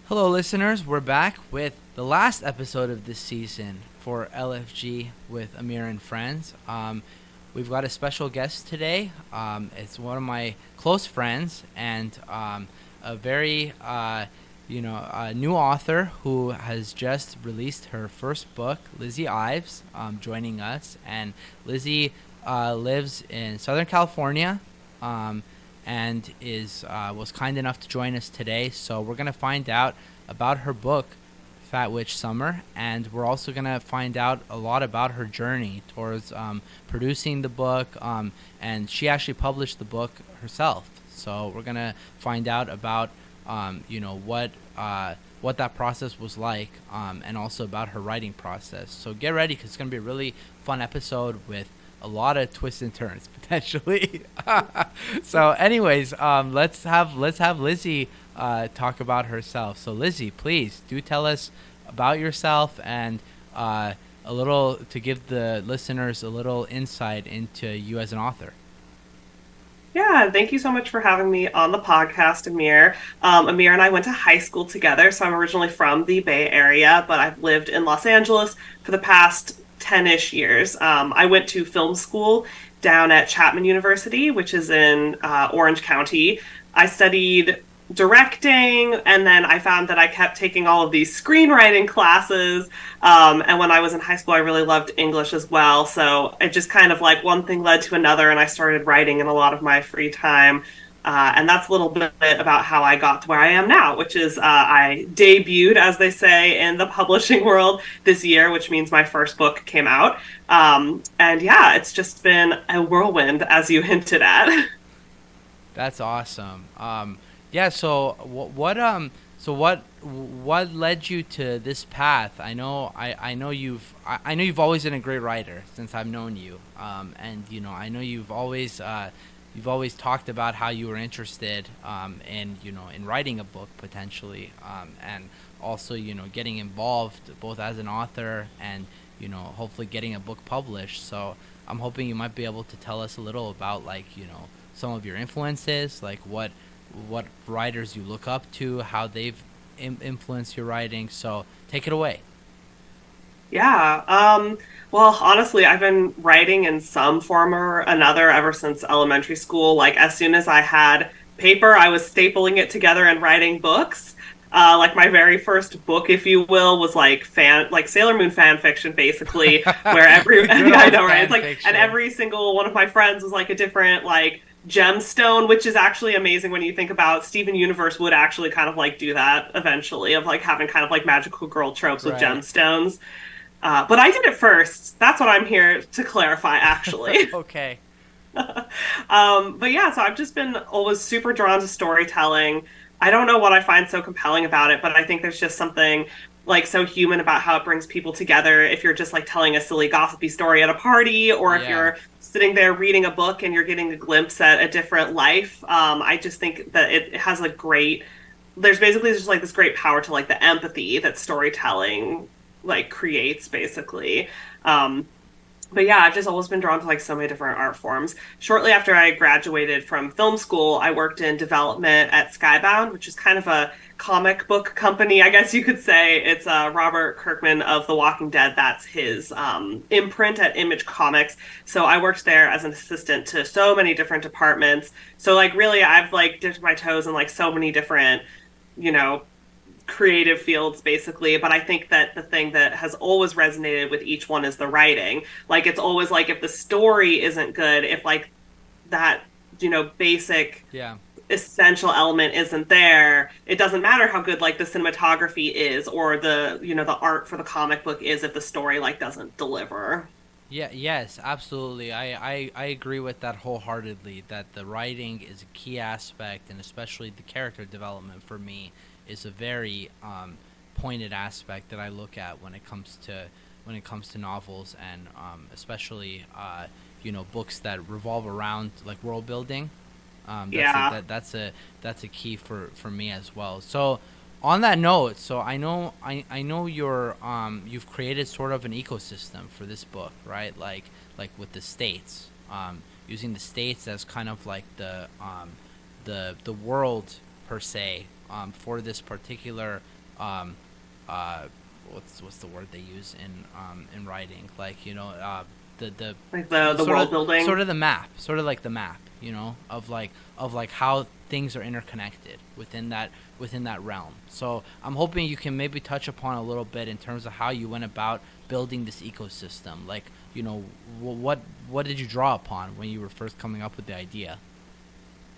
Hello, listeners. We're back with the last episode of this season for LFG with Amir and friends. We've got a special guest today. It's one of my close friends and a very, new author who has just released her first book, Lizzy Ives, joining us. And Lizzy lives in Southern California. And is was kind enough to join us today. So we're gonna find out about her book, Fat Witch Summer, and we're also gonna find out a lot about her journey towards producing the book. And she actually published the book herself. So we're gonna find out about what that process was like, and also about her writing process. So get ready, because it's gonna be a really fun episode with a lot of twists and turns potentially. So, anyways, let's have Lizzy talk about herself. So, Lizzy, please do tell us about yourself and a little to give the listeners a little insight into you as an author. Yeah, thank you so much for having me on the podcast, Amir. Amir and I went to high school together, so I'm originally from the Bay Area, but I've lived in Los Angeles for the past 10-ish years. I went to film school down at Chapman University, which is in Orange County. I studied directing, and then I found that I kept taking all of these screenwriting classes. And when I was in high school, I really loved English as well. So it just kind of like one thing led to another, and I started writing in a lot of my free time. And that's a little bit about how I got to where I am now, which is I debuted, as they say, in the publishing world this year, which means my first book came out. And yeah, it's just been a whirlwind, as you hinted at. That's awesome. Yeah. So what led you to this path? I know you've always been a great writer since I've known you. And I know you've always talked about how you were interested in writing a book potentially, and also getting involved both as an author and hopefully getting a book published. So I'm hoping you might be able to tell us a little about some of your influences, like what writers you look up to, how they've influenced your writing. So take it away. Yeah. Well, honestly, I've been writing in some form or another ever since elementary school. Like, as soon as I had paper, I was stapling it together and writing books. Like my very first book, if you will, was like Sailor Moon fan fiction, basically, where every Good I old know, right? It's fan like, and fiction. every single one of my friends was like a different like gemstone, which is actually amazing when you think about Steven Universe would actually kind of like do that eventually, of like having kind of like magical girl tropes with Right. gemstones. But I did it first. That's what I'm here to clarify, actually. Okay. But yeah, so I've just been always super drawn to storytelling. I don't know what I find so compelling about it, but I think there's just something like so human about how it brings people together. If you're just like telling a silly gossipy story at a party, or if Yeah. you're sitting there reading a book and you're getting a glimpse at a different life, I just think that it has a great. There's basically just like this great power to like the empathy that storytelling like creates, basically. Um, but yeah, I've just always been drawn to like so many different art forms. Shortly after I graduated from film school, I worked in development at Skybound, which is kind of a comic book company, I guess you could say. It's Robert Kirkman of The Walking Dead. That's his imprint at Image Comics. So I worked there as an assistant to so many different departments. So like really, I've like dipped my toes in like so many different, you know, creative fields basically. But I think that the thing that has always resonated with each one is the writing. Like it's always like if the story isn't good, if like that, basic Yeah. essential element isn't there, it doesn't matter how good like the cinematography is or the art for the comic book is if the story like doesn't deliver. Yeah, yes, absolutely. I agree with that wholeheartedly, that the writing is a key aspect, and especially the character development for me is a very pointed aspect that I look at when it comes to novels, and especially books that revolve around like world building. Yeah. That's a key for me as well. So on that note, so I know you've created sort of an ecosystem for this book, right? Like with the states, using the states as kind of like the world per se, for this particular um, what's the word they use in writing, like the Like the sort world of building. the map, sort of like the map, of like how things are interconnected within that realm. So I'm hoping you can maybe touch upon a little bit in terms of how you went about building this ecosystem. Like, what did you draw upon when you were first coming up with the idea?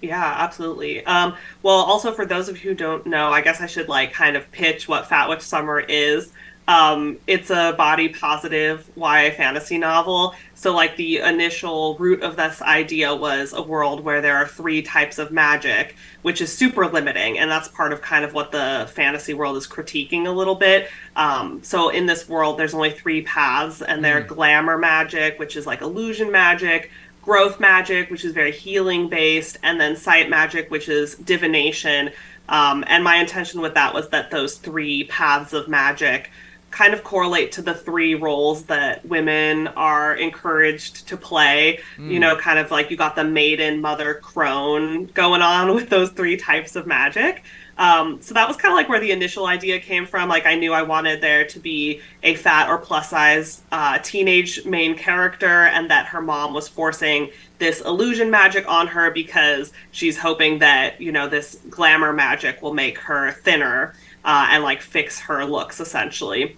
Yeah, absolutely. Well, also for those of you who don't know, I guess I should like kind of pitch what Fat Witch Summer is. It's a body positive YA fantasy novel. So like the initial root of this idea was a world where there are three types of magic, which is super limiting, and that's part of kind of what the fantasy world is critiquing a little bit. So in this world, there's only three paths, and they're Mm. glamour magic, which is like illusion magic, growth magic, which is very healing based, and then sight magic, which is divination. And my intention with that was that those three paths of magic kind of correlate to the three roles that women are encouraged to play. You Mm. know, kind of like you got the maiden, mother, crone going on with those three types of magic. So that was kind of like where the initial idea came from. Like I knew I wanted there to be a fat or plus size teenage main character, and that her mom was forcing this illusion magic on her because she's hoping that this glamour magic will make her thinner and like fix her looks essentially.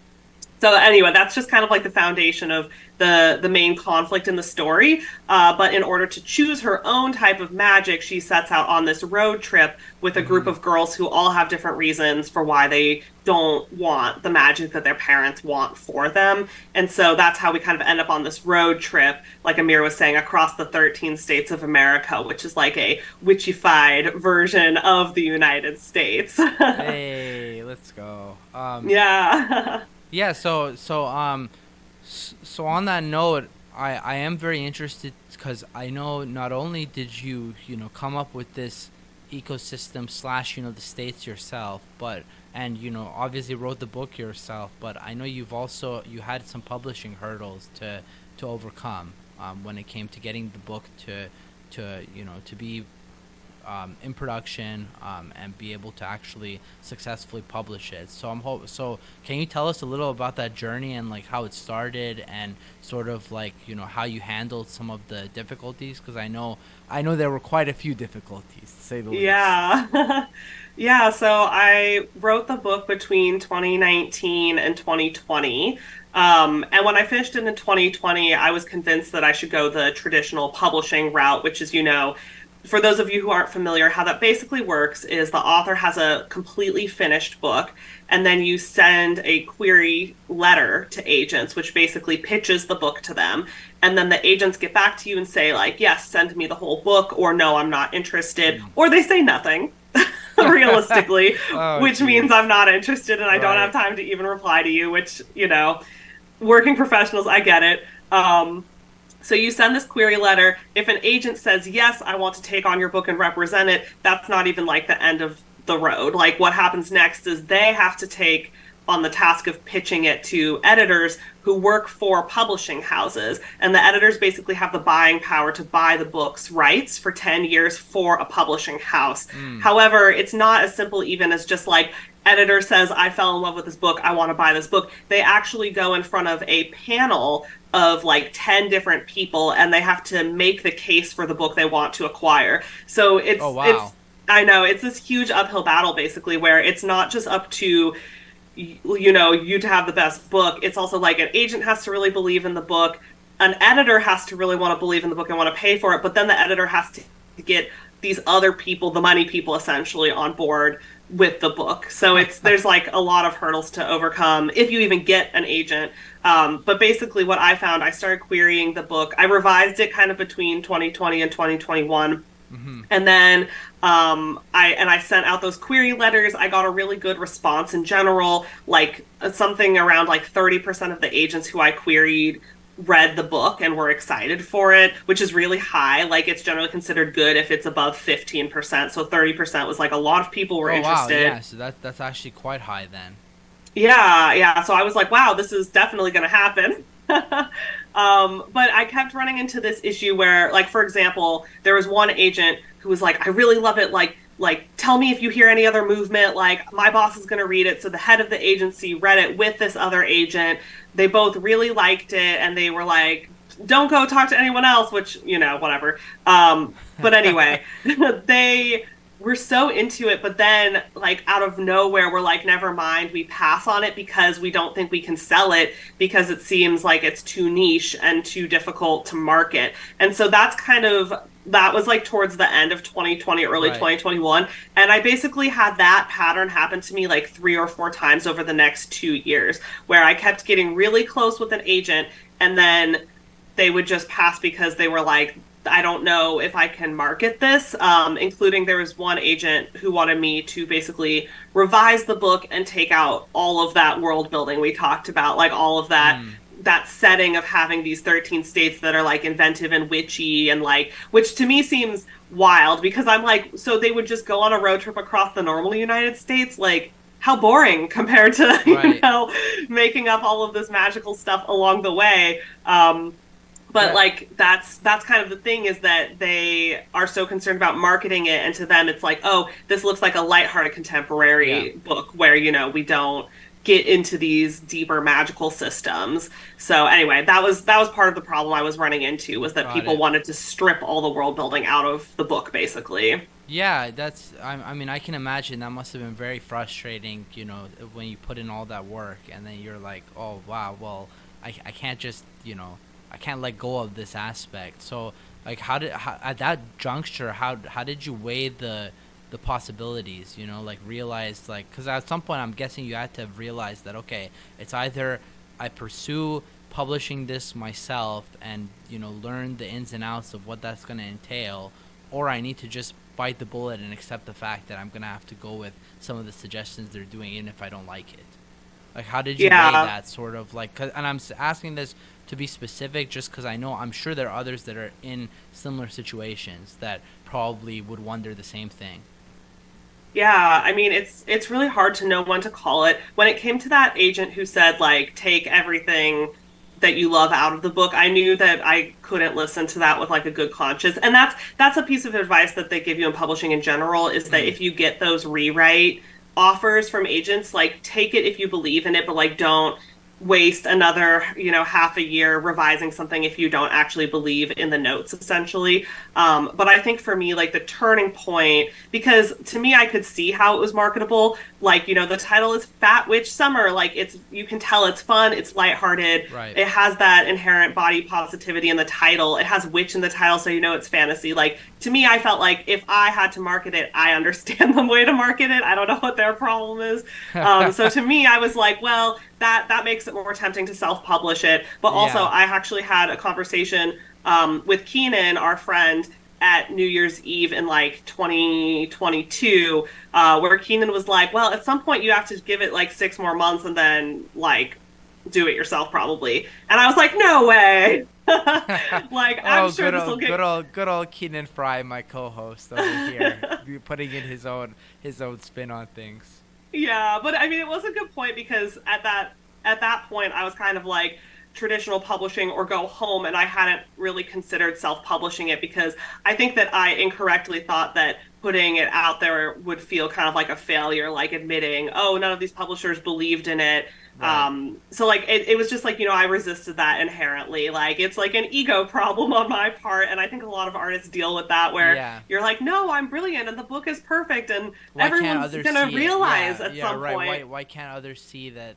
So anyway, that's just kind of like the foundation of the main conflict in the story. But in order to choose her own type of magic, she sets out on this road trip with a group Mm-hmm. of girls who all have different reasons for why they don't want the magic that their parents want for them. And so that's how we kind of end up on this road trip, like Amir was saying, across the 13 states of America, which is like a witchy-fied version of the United States. Hey, let's go. Yeah. Yeah. So on that note, I am very interested because I know not only did you come up with this ecosystem slash the states yourself, but and obviously wrote the book yourself, but I know you had some publishing hurdles to overcome when it came to getting the book to be in production and be able to actually successfully publish it. So can you tell us a little about that journey and like how it started and sort of like how you handled some of the difficulties? Because I know there were quite a few difficulties to say the least. Yeah. Yeah, so I wrote the book between 2019 and 2020. And when I finished it in 2020, I was convinced that I should go the traditional publishing route, which is, for those of you who aren't familiar, how that basically works is the author has a completely finished book, and then you send a query letter to agents, which basically pitches the book to them. And then the agents get back to you and say, like, yes, send me the whole book, or no, I'm not interested. Mm. Or they say nothing, realistically, Oh, which means jeez. I'm not interested and I don't have Right. time to even reply to you, which, working professionals, I get it. So you send this query letter. If an agent says, yes, I want to take on your book and represent it, that's not even like the end of the road. Like what happens next is they have to take on the task of pitching it to editors who work for publishing houses. And the editors basically have the buying power to buy the book's rights for 10 years for a publishing house. Mm. However, it's not as simple even as just like, editor says, I fell in love with this book, I want to buy this book. They actually go in front of a panel of like 10 different people, and they have to make the case for the book they want to acquire. So Oh, it's wow. I know it's this huge uphill battle basically, where it's not just up to you to have the best book. It's also like an agent has to really believe in the book, an editor has to really want to believe in the book and want to pay for it, but then the editor has to get these other people, the money people essentially, on board with the book. So there's like a lot of hurdles to overcome if you even get an agent. But basically what I found, I started querying the book. I revised it kind of between 2020 and 2021. Mm-hmm. And then I sent out those query letters. I got a really good response in general. Like something around like 30% of the agents who I queried read the book and were excited for it, which is really high. Like it's generally considered good if it's above 15%. So 30% was like a lot of people were Oh, wow. interested. Yeah. So that's actually quite high then. Yeah, yeah. So I was like, wow, this is definitely going to happen. But I kept running into this issue where, like, for example, there was one agent who was like, I really love it. Like, like, tell me if you hear any other movement. Like, my boss is going to read it. So the head of the agency read it with this other agent. They both really liked it, and they were like, don't go talk to anyone else, which, whatever. But anyway, they were so into it, but then, like, out of nowhere, we're like, never mind, we pass on it because we don't think we can sell it because it seems like it's too niche and too difficult to market. And so that was like towards the end of 2020, early Right. 2021. And I basically had that pattern happen to me like 3 or 4 times over the next 2 years, where I kept getting really close with an agent, and then they would just pass because they were like, I don't know if I can market this. Including there was one agent who wanted me to basically revise the book and take out all of that world building we talked about, like all of that setting of having these 13 states that are like inventive and witchy, and like, which to me seems wild because I'm like, so they would just go on a road trip across the normal United States, like, how boring compared to Right. making up all of this magical stuff along the way. But Yeah. like, that's kind of the thing, is that they are so concerned about marketing it, and to them it's like, oh, this looks like a lighthearted Yeah. contemporary book where, we don't get into these deeper magical systems. So anyway, that was part of the problem I was running into, was that Got people it. wanted to strip all the world building out of the book basically. Yeah, I mean, I can imagine that must have been very frustrating, when you put in all that work and then you're like, oh, wow, well, I can't just, I can't let go of this aspect. So, like, at that juncture, how did you weigh the possibilities, like realize, like, because at some point I'm guessing you had to have realized that, okay, it's either I pursue publishing this myself and, learn the ins and outs of what that's going to entail, or I need to just bite the bullet and accept the fact that I'm going to have to go with some of the suggestions they're doing, even if I don't like it. Like, how did you weigh Yeah. that sort of, like, and I'm asking this to be specific just because I'm sure there are others that are in similar situations that probably would wonder the same thing. Yeah, I mean, it's really hard to know when to call it. When it came to that agent who said, like, take everything that you love out of the book, I knew that I couldn't listen to that with like a good conscience. And that's a piece of advice that they give you in publishing in general, is that Mm, if you get those rewrite offers from agents, like, take it if you believe in it, but like, don't waste another, half a year revising something if you don't actually believe in the notes, essentially. But I think for me, like, the turning point, because to me, I could see how it was marketable. Like, the title is Fat Witch Summer. Like, you can tell it's fun, it's lighthearted. right. It has that inherent body positivity in the title. It has witch in the title, so it's fantasy. Like, to me, I felt like if I had to market it, I understand the way to market it. I don't know what their problem is. So to me, I was like, well, that makes it more tempting to self-publish it. But also, Yeah. I actually had a conversation with Keenan, our friend, at New Year's Eve in like 2022, where Keenan was like, well, at some point you have to give it like 6 more months and then like do it yourself probably. And I was like, no way. Like, I'm Oh, sure this will get. good old Keenan Fry, my co-host over here, putting in his own spin on things. Yeah, but I mean, it was a good point, because at that point I was kind of like, traditional publishing or go home, and I hadn't really considered self-publishing it, because I think that I incorrectly thought that putting it out there would feel kind of like a failure, like admitting, oh, none of these publishers believed in it. Right. So like, it was just like, I resisted that inherently. Like, it's like an ego problem on my part, and I think a lot of artists deal with that, where Yeah. you're like, no, I'm brilliant and the book is perfect and Why can't everyone's others gonna see it? realize Yeah, at yeah, some right. point. Why can't others see that,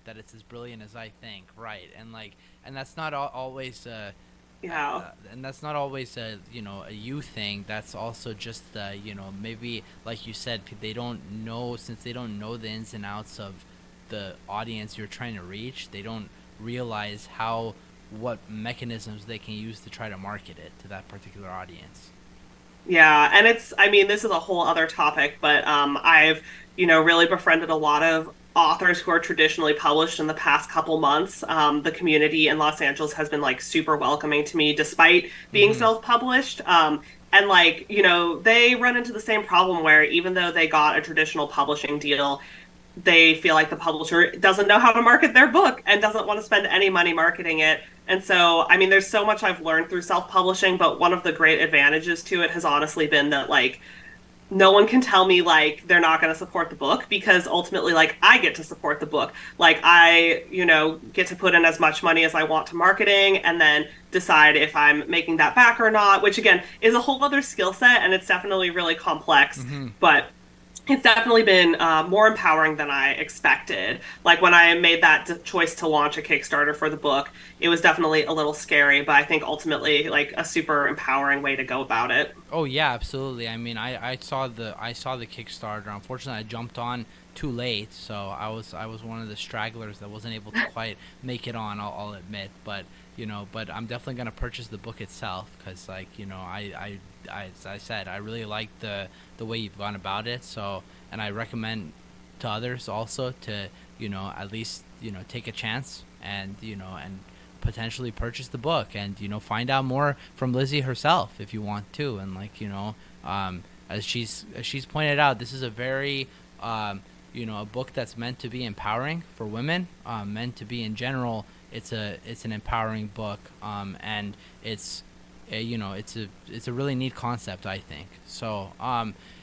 that it's as brilliant as I think, right? And like, and that's not always Yeah. and that's not always a you thing. That's also just maybe, like you said, they don't know, since they don't know the ins and outs of the audience you're trying to reach. They don't realize what mechanisms they can use to try to market it to that particular audience. Yeah, and I mean, this is a whole other topic, but I've, really befriended a lot of authors who are traditionally published in the past couple months. The community in Los Angeles has been like super welcoming to me despite being Mm-hmm. self-published. And like, they run into the same problem where, even though they got a traditional publishing deal, they feel like the publisher doesn't know how to market their book and doesn't want to spend any money marketing it. And so, I mean, there's so much I've learned through self-publishing, but one of the great advantages to it has honestly been that, like, no one can tell me like they're not going to support the book, because ultimately like I get to support the book. Like I, get to put in as much money as I want to marketing, and then decide if I'm making that back or not, which again is a whole other skill set, and it's definitely really complex. Mm-hmm. But it's definitely been more empowering than I expected. Like when I made that choice to launch a Kickstarter for the book, it was definitely a little scary, but I think ultimately like a super empowering way to go about it. Oh yeah, absolutely. I mean, I saw the Kickstarter. Unfortunately, I jumped on too late, so I was one of the stragglers that wasn't able to quite make it on. I'll admit, but but I'm definitely gonna purchase the book itself because like as I said, I really like the way you've gone about it. So, and I recommend to others also to at least take a chance and and potentially purchase the book and find out more from Lizzy herself if you want to. And like as she's pointed out, this is a very a book that's meant to be empowering for women, meant to be in general. It's an empowering book, and it's it's a really neat concept, I think. So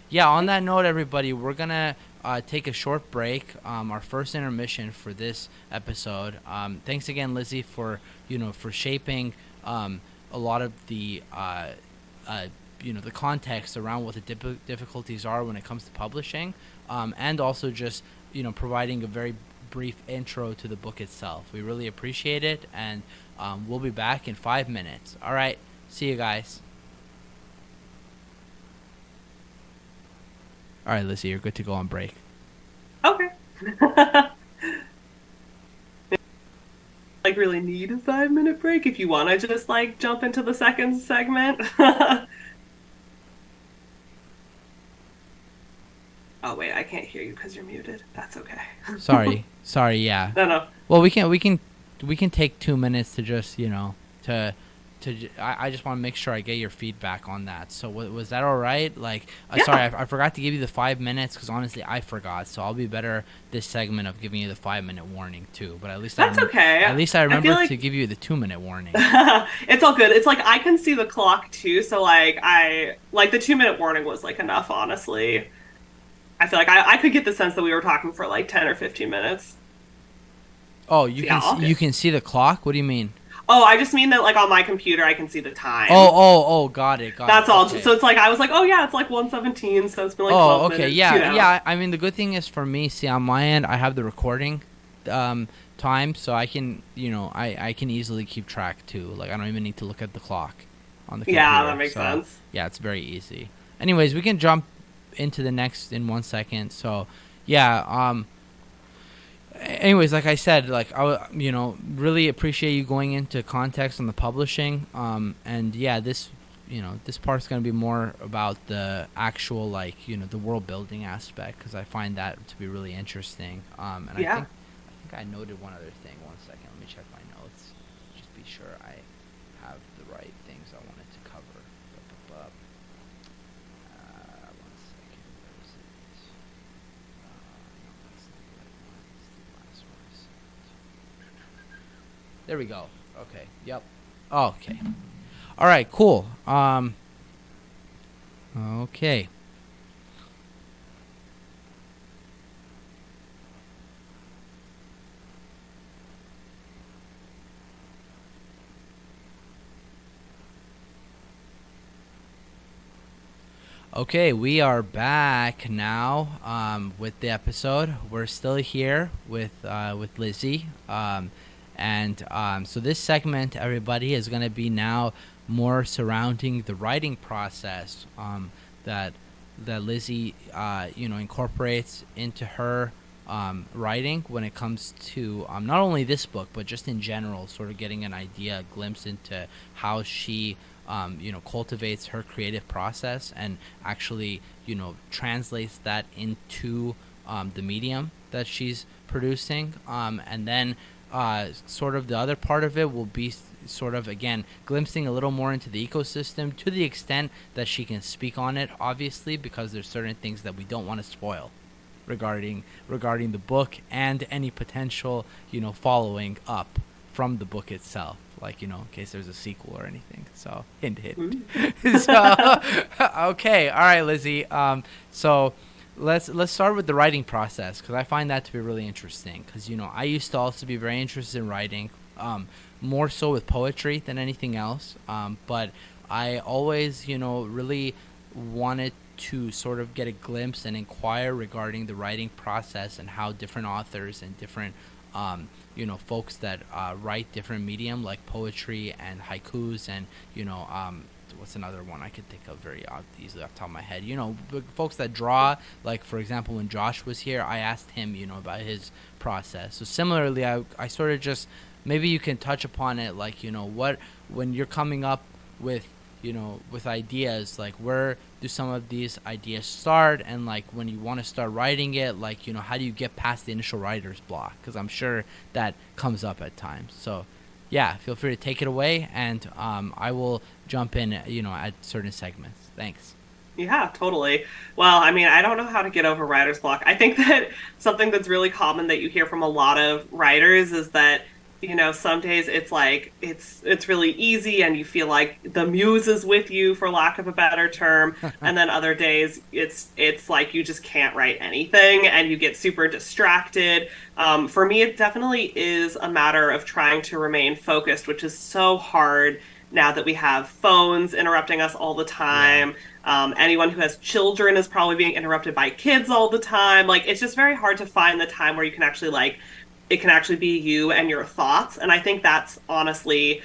yeah, on that note, everybody, we're gonna take a short break, our first intermission for this episode. Thanks again, Lizzy, for for shaping a lot of the the context around what the difficulties are when it comes to publishing, and also just providing a very brief intro to the book itself. We really appreciate it, and we'll be back in 5 minutes. All right, see you guys. All right, Lizzy, you're good to go on break. Okay. Like really need a 5 minute break if you want to just like jump into the second segment. Oh wait, I can't hear you because you're muted. That's okay. Sorry, yeah. No. Well, we can take 2 minutes to just to I just want to make sure I get your feedback on that. So was that all right? Like, Yeah. sorry, I forgot to give you the 5 minutes because honestly I forgot. So I'll be better this segment of giving you the 5 minute warning too. But at least That's okay. At least I remember like to give you the 2 minute warning. it's all good. It's like I can see the clock too, so like I like the 2 minute warning was like enough, honestly. I feel like I could get the sense that we were talking for like 10 or 15 minutes. Oh, Yeah, you can see the clock? What do you mean? Oh, I just mean that like on my computer I can see the time. Oh, got it. That's all. Okay. So it's like I was like, oh yeah, it's like 1:17, so it's been like 12 Oh, okay. minutes. Yeah. I mean, the good thing is for me, see on my end, I have the recording time, so I can I can easily keep track too. Like I don't even need to look at the clock on the computer. Yeah, that makes sense. Yeah, it's very easy. Anyways, we can jump into the next in 1 second. So yeah. Anyways, like I said, like I really appreciate you going into context on the publishing. And yeah, this this part's gonna be more about the actual like the world building aspect because I find that to be really interesting. And Yeah. I think I noted one other thing. 1 second, let me check my notes. Just be sure I have the right things I wanted to cover. 1 second, where is it? No, that's not the right one. It's the last one I sent. There we go. Okay. Yep. Oh, okay. All right. Cool. Okay. Okay, we are back now with the episode. We're still here with Lizzy, so this segment, everybody, is going to be now more surrounding the writing process that Lizzy incorporates into her writing when it comes to not only this book but just in general, sort of getting an idea, a glimpse into how she cultivates her creative process and actually, translates that into the medium that she's producing. And then sort of the other part of it will be sort of, again, glimpsing a little more into the ecosystem to the extent that she can speak on it, obviously, because there's certain things that we don't want to spoil regarding the book and any potential, following up from the book itself. like, in case there's a sequel or anything. So hint, hint. Ooh. So okay, all right, Lizzy. So let's start with the writing process, because I find that to be really interesting. Because I used to also be very interested in writing, more so with poetry than anything else. But I always really wanted to sort of get a glimpse and inquire regarding the writing process and how different authors and different folks that write different medium like poetry and haikus and what's another one I could think of very easily off the top of my head. Folks that draw, like for example when Josh was here, I asked him about his process. So similarly, I sort of just, maybe you can touch upon it, like what, when you're coming up with with ideas, like where do some of these ideas start, and like when you want to start writing it, like how do you get past the initial writer's block, because I'm sure that comes up at times. So yeah, feel free to take it away, and I will jump in at certain segments. Thanks. Yeah, totally. Well, I mean, I don't know how to get over writer's block. I think that something that's really common that you hear from a lot of writers is that some days it's like it's really easy and you feel like the muse is with you, for lack of a better term, and then other days it's like you just can't write anything and you get super distracted. For me, it definitely is a matter of trying to remain focused, which is so hard now that we have phones interrupting us all the time. Anyone who has children is probably being interrupted by kids all the time. Like, it's just very hard to find the time where you can actually it can actually be you and your thoughts. And I think that's honestly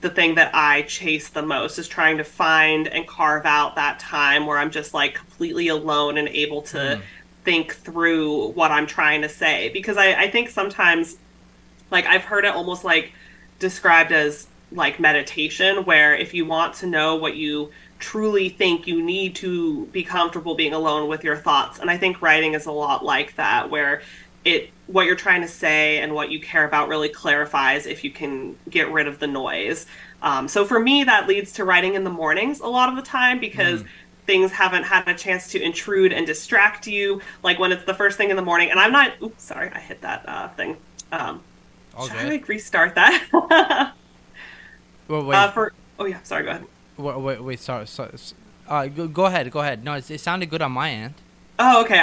the thing that I chase the most, is trying to find and carve out that time where I'm just like completely alone and able to think through what I'm trying to say. Because I think sometimes, like, I've heard it almost like described as like meditation, where if you want to know what you truly think, you need to be comfortable being alone with your thoughts. And I think writing is a lot like that, where what you're trying to say and what you care about really clarifies if you can get rid of the noise. So for me, that leads to writing in the mornings a lot of the time, because things haven't had a chance to intrude and distract you. Like when it's the first thing in the morning, and I'm not, oops, sorry, I hit that thing. Should I like restart that? Well, wait. Oh yeah, sorry, go ahead. Wait, sorry. Go ahead. No, it sounded good on my end. Oh, okay.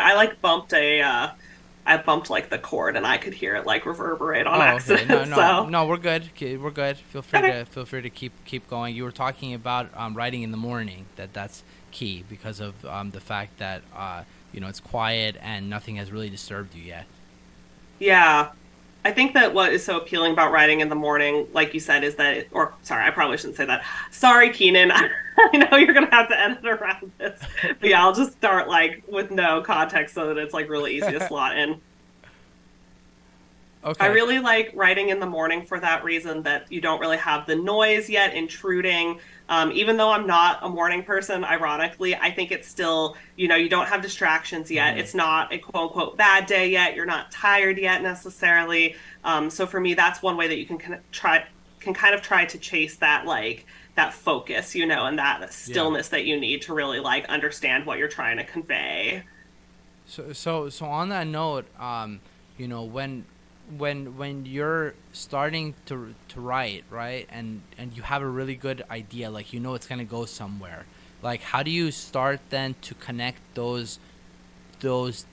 I bumped like the cord and I could hear it like reverberate on accident. Okay. No, so. no, we're good. Okay, we're good. Feel free to keep going. You were talking about writing in the morning. That's key because of the fact that it's quiet and nothing has really disturbed you yet. Yeah. I think that what is so appealing about writing in the morning, like you said, is that, or sorry, I probably shouldn't say that. Sorry, Keenan. I know you're going to have to edit around this. But yeah, I'll just start like with no context so that it's like really easy to slot in. Okay. I really like writing in the morning for that reason, that you don't really have the noise yet intruding. Even though I'm not a morning person, ironically, I think it's still, you don't have distractions yet. It's not a quote unquote bad day yet. You're not tired yet necessarily. So for me, that's one way that you can kind of try to chase that, like that focus, and that stillness that you need to really like understand what you're trying to convey. So on that note, when you're starting to write, right, and you have a really good idea, like it's gonna go somewhere, like how do you start then to connect those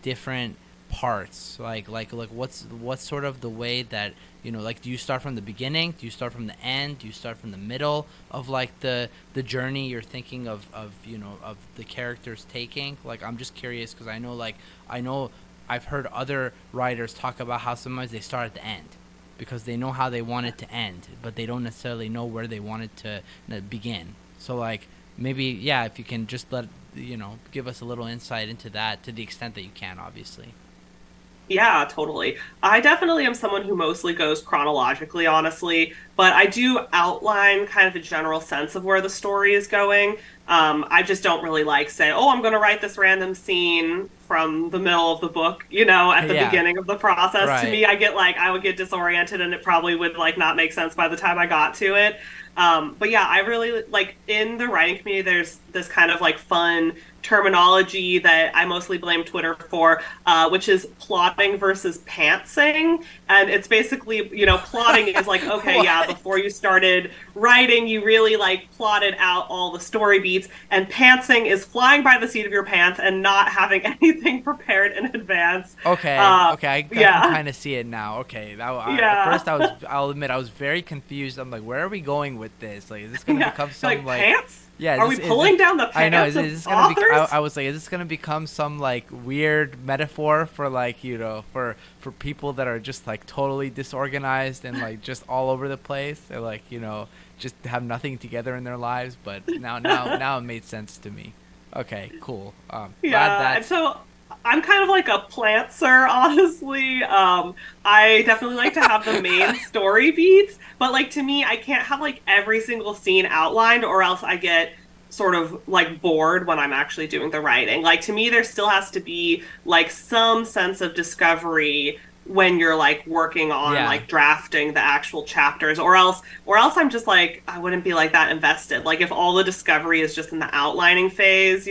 different parts, like what's sort of the way that like, do you start from the beginning, do you start from the end, do you start from the middle of like the journey you're thinking of the characters taking? Like, I'm just curious, because I know I've heard other writers talk about how sometimes they start at the end because they know how they want it to end, but they don't necessarily know where they want it to begin. So like, maybe, yeah, if you can just give us a little insight into that, to the extent that you can, obviously. Yeah, totally. I definitely am someone who mostly goes chronologically, honestly, but I do outline kind of a general sense of where the story is going. I just don't really like say, oh, I'm going to write this random scene from the middle of the book, at the beginning of the process. Right. To me, I would get disoriented and it probably would like not make sense by the time I got to it. But yeah, I really like in the writing community, there's this kind of like fun terminology that I mostly blame Twitter for, which is plotting versus pantsing. And it's basically, plotting is like, okay, yeah, What? before you started writing, you really like plotted out all the story beats. And pantsing is flying by the seat of your pants and not having anything prepared in advance. Okay, Uh, okay, I can yeah, kind of see it now. Okay, at yeah. first I'll admit I was very confused. I'm like, where are we going with this? Like, is this gonna Yeah. become some Like like, pants? yeah, Are we is this, pulling down the I know, pants of is this gonna be? authors? I was like, is this gonna become some like weird metaphor for like for people that are just like totally disorganized and like just all over the place and like just have nothing together in their lives? But now it made sense to me. Okay, cool. Glad Yeah, and that's so I'm kind of like a plantser, honestly. I definitely like to have the main story beats, but like to me, I can't have like every single scene outlined, or else I get sort of like bored when I'm actually doing the writing. Like to me, there still has to be like some sense of discovery when you're like working on yeah. like drafting the actual chapters, or else I'm just like I wouldn't be like that invested. Like if all the discovery is just in the outlining phase.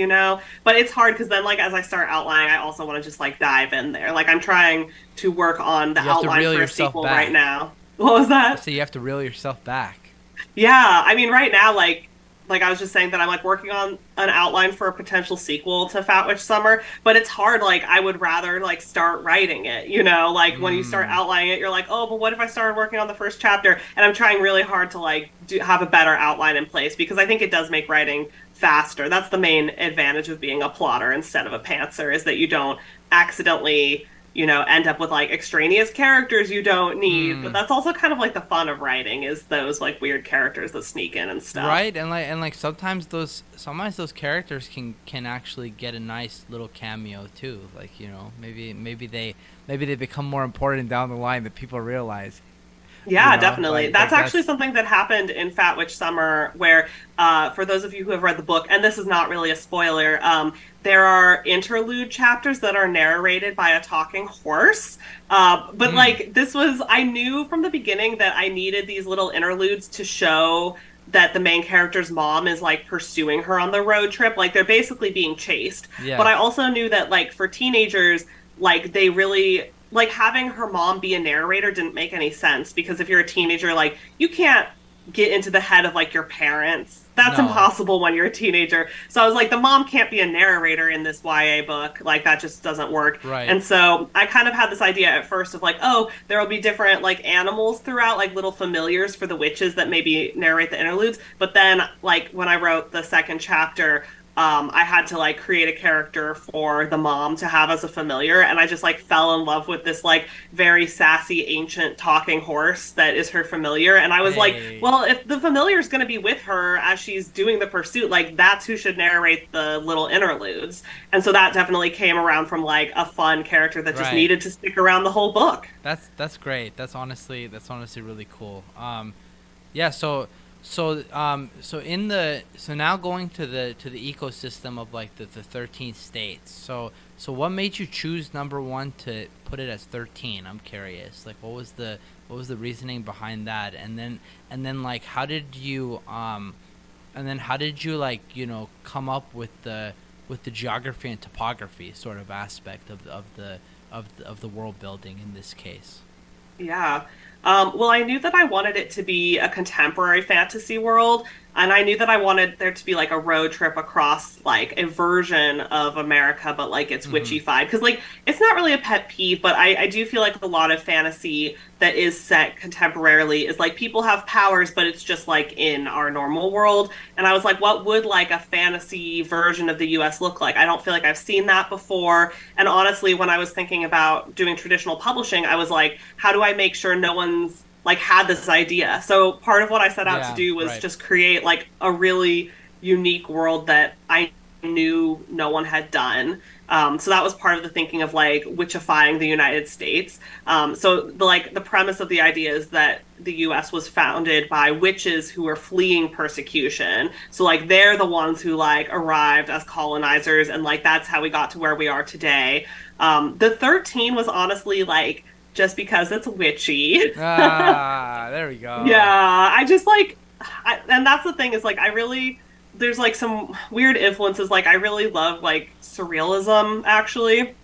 But it's hard because then like as I start outlining, I also want to just like dive in there. Like I'm trying to work on the You have to outline reel for a yourself sequel right back. now. What was that? So you have to reel yourself back. Yeah, I mean, right now, like I was just saying that I'm like working on an outline for a potential sequel to Fat Witch Summer, but it's hard. Like I would rather like start writing it. Like when you start Mm. outlining it, you're like, oh, but what if I started working on the first chapter? And I'm trying really hard to like have a better outline in place because I think it does make writing faster. That's the main advantage of being a plotter instead of a pantser is that you don't accidentally end up with like extraneous characters you don't need. But Mm. that's also kind of like the fun of writing is those like weird characters that sneak in and stuff. Right, and like sometimes those characters can actually get a nice little cameo too. Like maybe they become more important down the line than people realize. Yeah, definitely. Like That's actually that's something that happened in Fat Witch Summer, where, for those of you who have read the book, and this is not really a spoiler, there are interlude chapters that are narrated by a talking horse. But mm, like, I knew from the beginning that I needed these little interludes to show that the main character's mom is like pursuing her on the road trip. Like, they're basically being chased. But yeah, I also knew that, like, for teenagers, like, they really like having her mom be a narrator didn't make any sense because if you're a teenager, like you can't get into the head of like your parents. That's no, impossible when you're a teenager. So I was like, the mom can't be a narrator in this YA book. Like that just doesn't work. right, And so I kind of had this idea at first of like, oh, there will be different like animals throughout, like little familiars for the witches that maybe narrate the interludes. But then like when I wrote the second chapter, I had to like create a character for the mom to have as a familiar, and I just like fell in love with this like very sassy ancient talking horse that is her familiar. And I was like, hey, well, if the familiar is going to be with her as she's doing the pursuit, like that's who should narrate the little interludes. And so that definitely came around from like a fun character that just right. needed to stick around the whole book. That's great. That's honestly really cool. Yeah. So now going to the ecosystem of like the 13 states. So what made you choose number one to put it as 13? I'm curious. Like what was the reasoning behind that? And then like how did you like come up with the geography and topography sort of aspect of the world building in this case? Yeah. Well, I knew that I wanted it to be a contemporary fantasy world, and I knew that I wanted there to be like a road trip across like a version of America, but like it's Mm-hmm. witchy-fied. Because like it's not really a pet peeve, but I do feel like a lot of fantasy that is set contemporarily is like people have powers, but it's just like in our normal world. And I was like, what would like a fantasy version of the US look like? I don't feel like I've seen that before. And honestly, when I was thinking about doing traditional publishing, I was like, how do I make sure no one's like had this idea? So part of what I set out to Yeah. do was Right. just create like a really unique world that I knew no one had done. So that was part of the thinking of like witchifying the United States. So the premise of the idea is that the U.S. was founded by witches who were fleeing persecution. So like they're the ones who like arrived as colonizers, and like that's how we got to where we are today. The 13 was honestly just because it's witchy. Ah, there we go. Yeah, I just like and that's the thing is like I really there's like some weird influences. Like I really love like surrealism actually,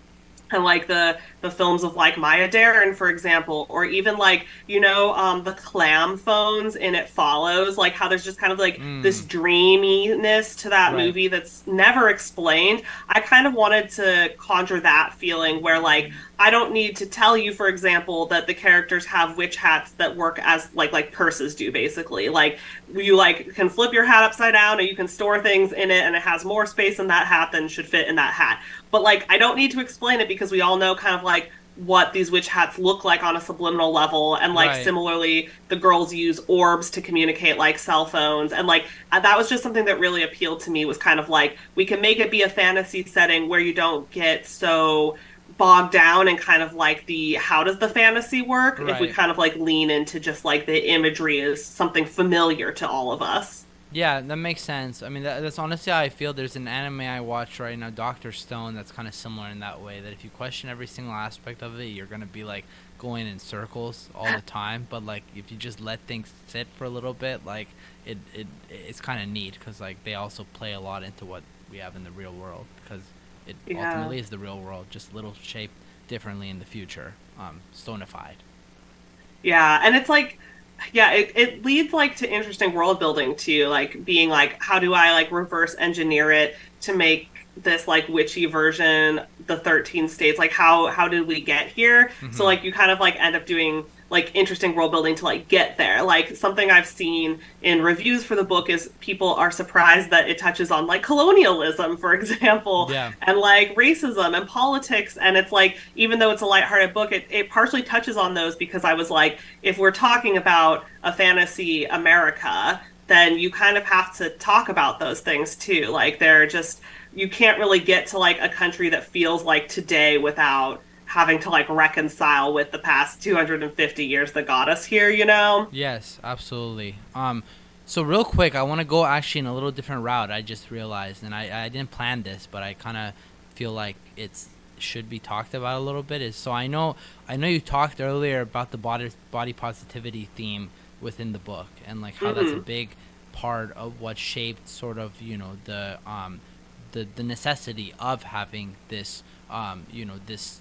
and like the films of like Maya Deren, for example, or even like the clam phones in It Follows, like how there's just kind of like this Mm, dreaminess to that right. movie that's never explained. I kind of wanted to conjure that feeling where like I don't need to tell you, for example, that the characters have witch hats that work as like purses do, basically. Like you like can flip your hat upside down and you can store things in it, and it has more space in that hat than should fit in that hat. But like I don't need to explain it because we all know kind of like what these witch hats look like on a subliminal level, and like Right. similarly the girls use orbs to communicate like cell phones, and like that was just something that really appealed to me, was kind of like we can make it be a fantasy setting where you don't get so bogged down and kind of like the how does the fantasy work if we Right. kind of like lean into just like the imagery is something familiar to all of us. Yeah, that makes sense. I mean, that's honestly how I feel. There's an anime I watch right now, Doctor Stone, that's kind of similar in that way. That if you question every single aspect of it, you're gonna be like going in circles all the time. But like if you just let things sit for a little bit, like it's kind of neat because like they also play a lot into what we have in the real world because it Yeah. ultimately is the real world, just a little shaped differently in the future, stonified. Yeah, and it's like, yeah, it leads like to interesting world building too, like being like, how do I like reverse engineer it to make this like witchy version, the 13 states, like how did we get here? So Mm-hmm. like you kind of like end up doing like interesting world building to like get there. Like something I've seen in reviews for the book is people are surprised that it touches on like colonialism, for example, Yeah. and like racism and politics. And it's like, even though it's a lighthearted book, it partially touches on those because I was like, if we're talking about a fantasy America, then you kind of have to talk about those things too. Like they're just, you can't really get to like a country that feels like today without having to like reconcile with the past 250 years that got us here, you know? Yes, absolutely. So real quick, I want to go actually in a little different route. I just realized, and I didn't plan this, but I kind of feel like it's should be talked about a little bit. Is so I know you talked earlier about the body positivity theme within the book, and like how that's a Mm-hmm. big part of what shaped sort of the necessity of having this this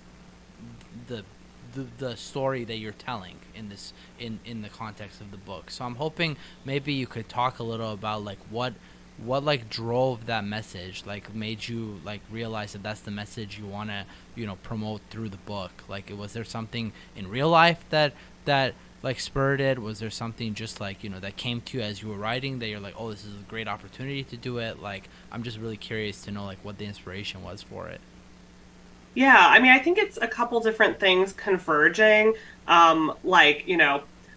the the story that you're telling in this in the context of the book. So I'm hoping maybe you could talk a little about like what like drove that message, like made you like realize that that's the message you want to promote through the book. Like was there something in real life that like spurred it? Was there something just like that came to you as you were writing that you're like, oh, this is a great opportunity to do it? Like I'm just really curious to know like what the inspiration was for it. Yeah, I mean, I think it's a couple different things converging. Like,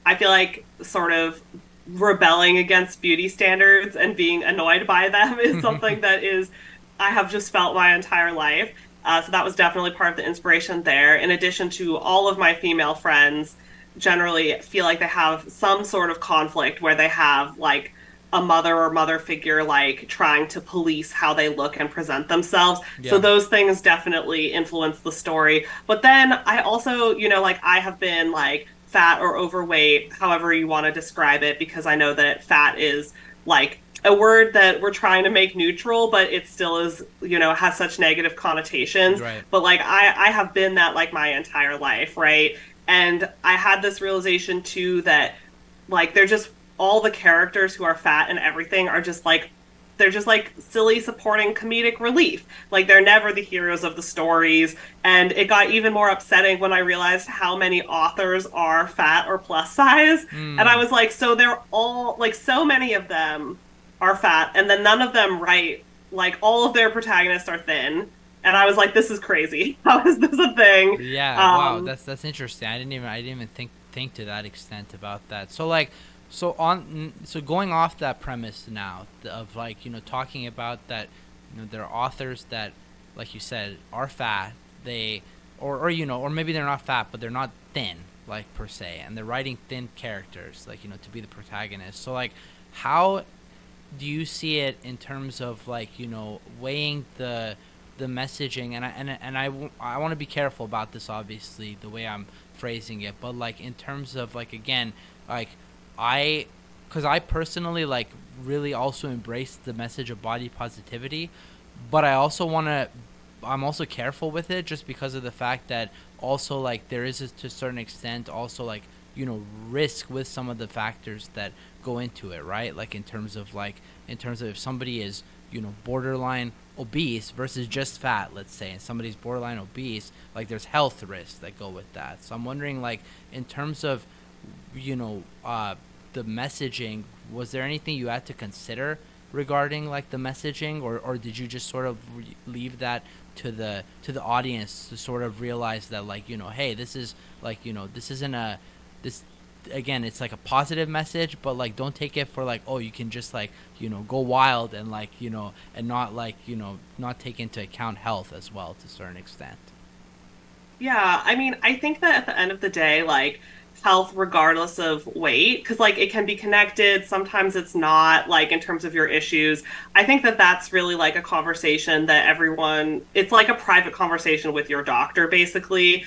I feel like sort of rebelling against beauty standards and being annoyed by them is something that is, I have just felt my entire life. So that was definitely part of the inspiration there. In addition to all of my female friends generally feel like they have some sort of conflict where they have like a mother or mother figure like trying to police how they look and present themselves. So Yeah. those things definitely influence the story. But then I also, like I have been like fat or overweight, however you want to describe it, because I know that fat is like a word that we're trying to make neutral, but it still is, has such negative connotations. Right. But like I have been that like my entire life, right? And I had this realization too that like they're just all the characters who are fat and everything are just like they're just like silly supporting comedic relief. Like they're never the heroes of the stories. And it got even more upsetting when I realized how many authors are fat or plus size. And I Hmm. was like, so they're all like so many of them are fat and then none of them write like all of their protagonists are thin. And I was like, this is crazy. How is this a thing? Yeah, wow, Um that's interesting. I didn't even think to that extent about that. So like so going off that premise now of like, talking about that, there are authors that like you said are fat, they or or maybe they're not fat, but they're not thin like per se, and they're writing thin characters like, to be the protagonist. So like how do you see it in terms of like, weighing the messaging, and I want to be careful about this, obviously, the way I'm phrasing it, but like in terms of like, again, like I because I personally like really also embrace the message of body positivity, but I'm also careful with it just because of the fact that also like there is to a certain extent also like risk with some of the factors that go into it, right? Like in terms of if somebody is borderline obese versus just fat, let's say, and somebody's borderline obese, like there's health risks that go with that. So I'm wondering, like, in terms of you know the messaging, was there anything you had to consider regarding like the messaging, or did you just sort of leave that to the audience to sort of realize that, like, hey, this is like, this isn't a this again, it's like a positive message, but like don't take it for like, oh, you can just like go wild and like and not like not take into account health as well to a certain extent. Yeah, I mean, I think that at the end of the day, like health, regardless of weight, because like it can be connected, sometimes it's not, like in terms of your issues. I think that that's really like a conversation that everyone, it's like a private conversation with your doctor, basically.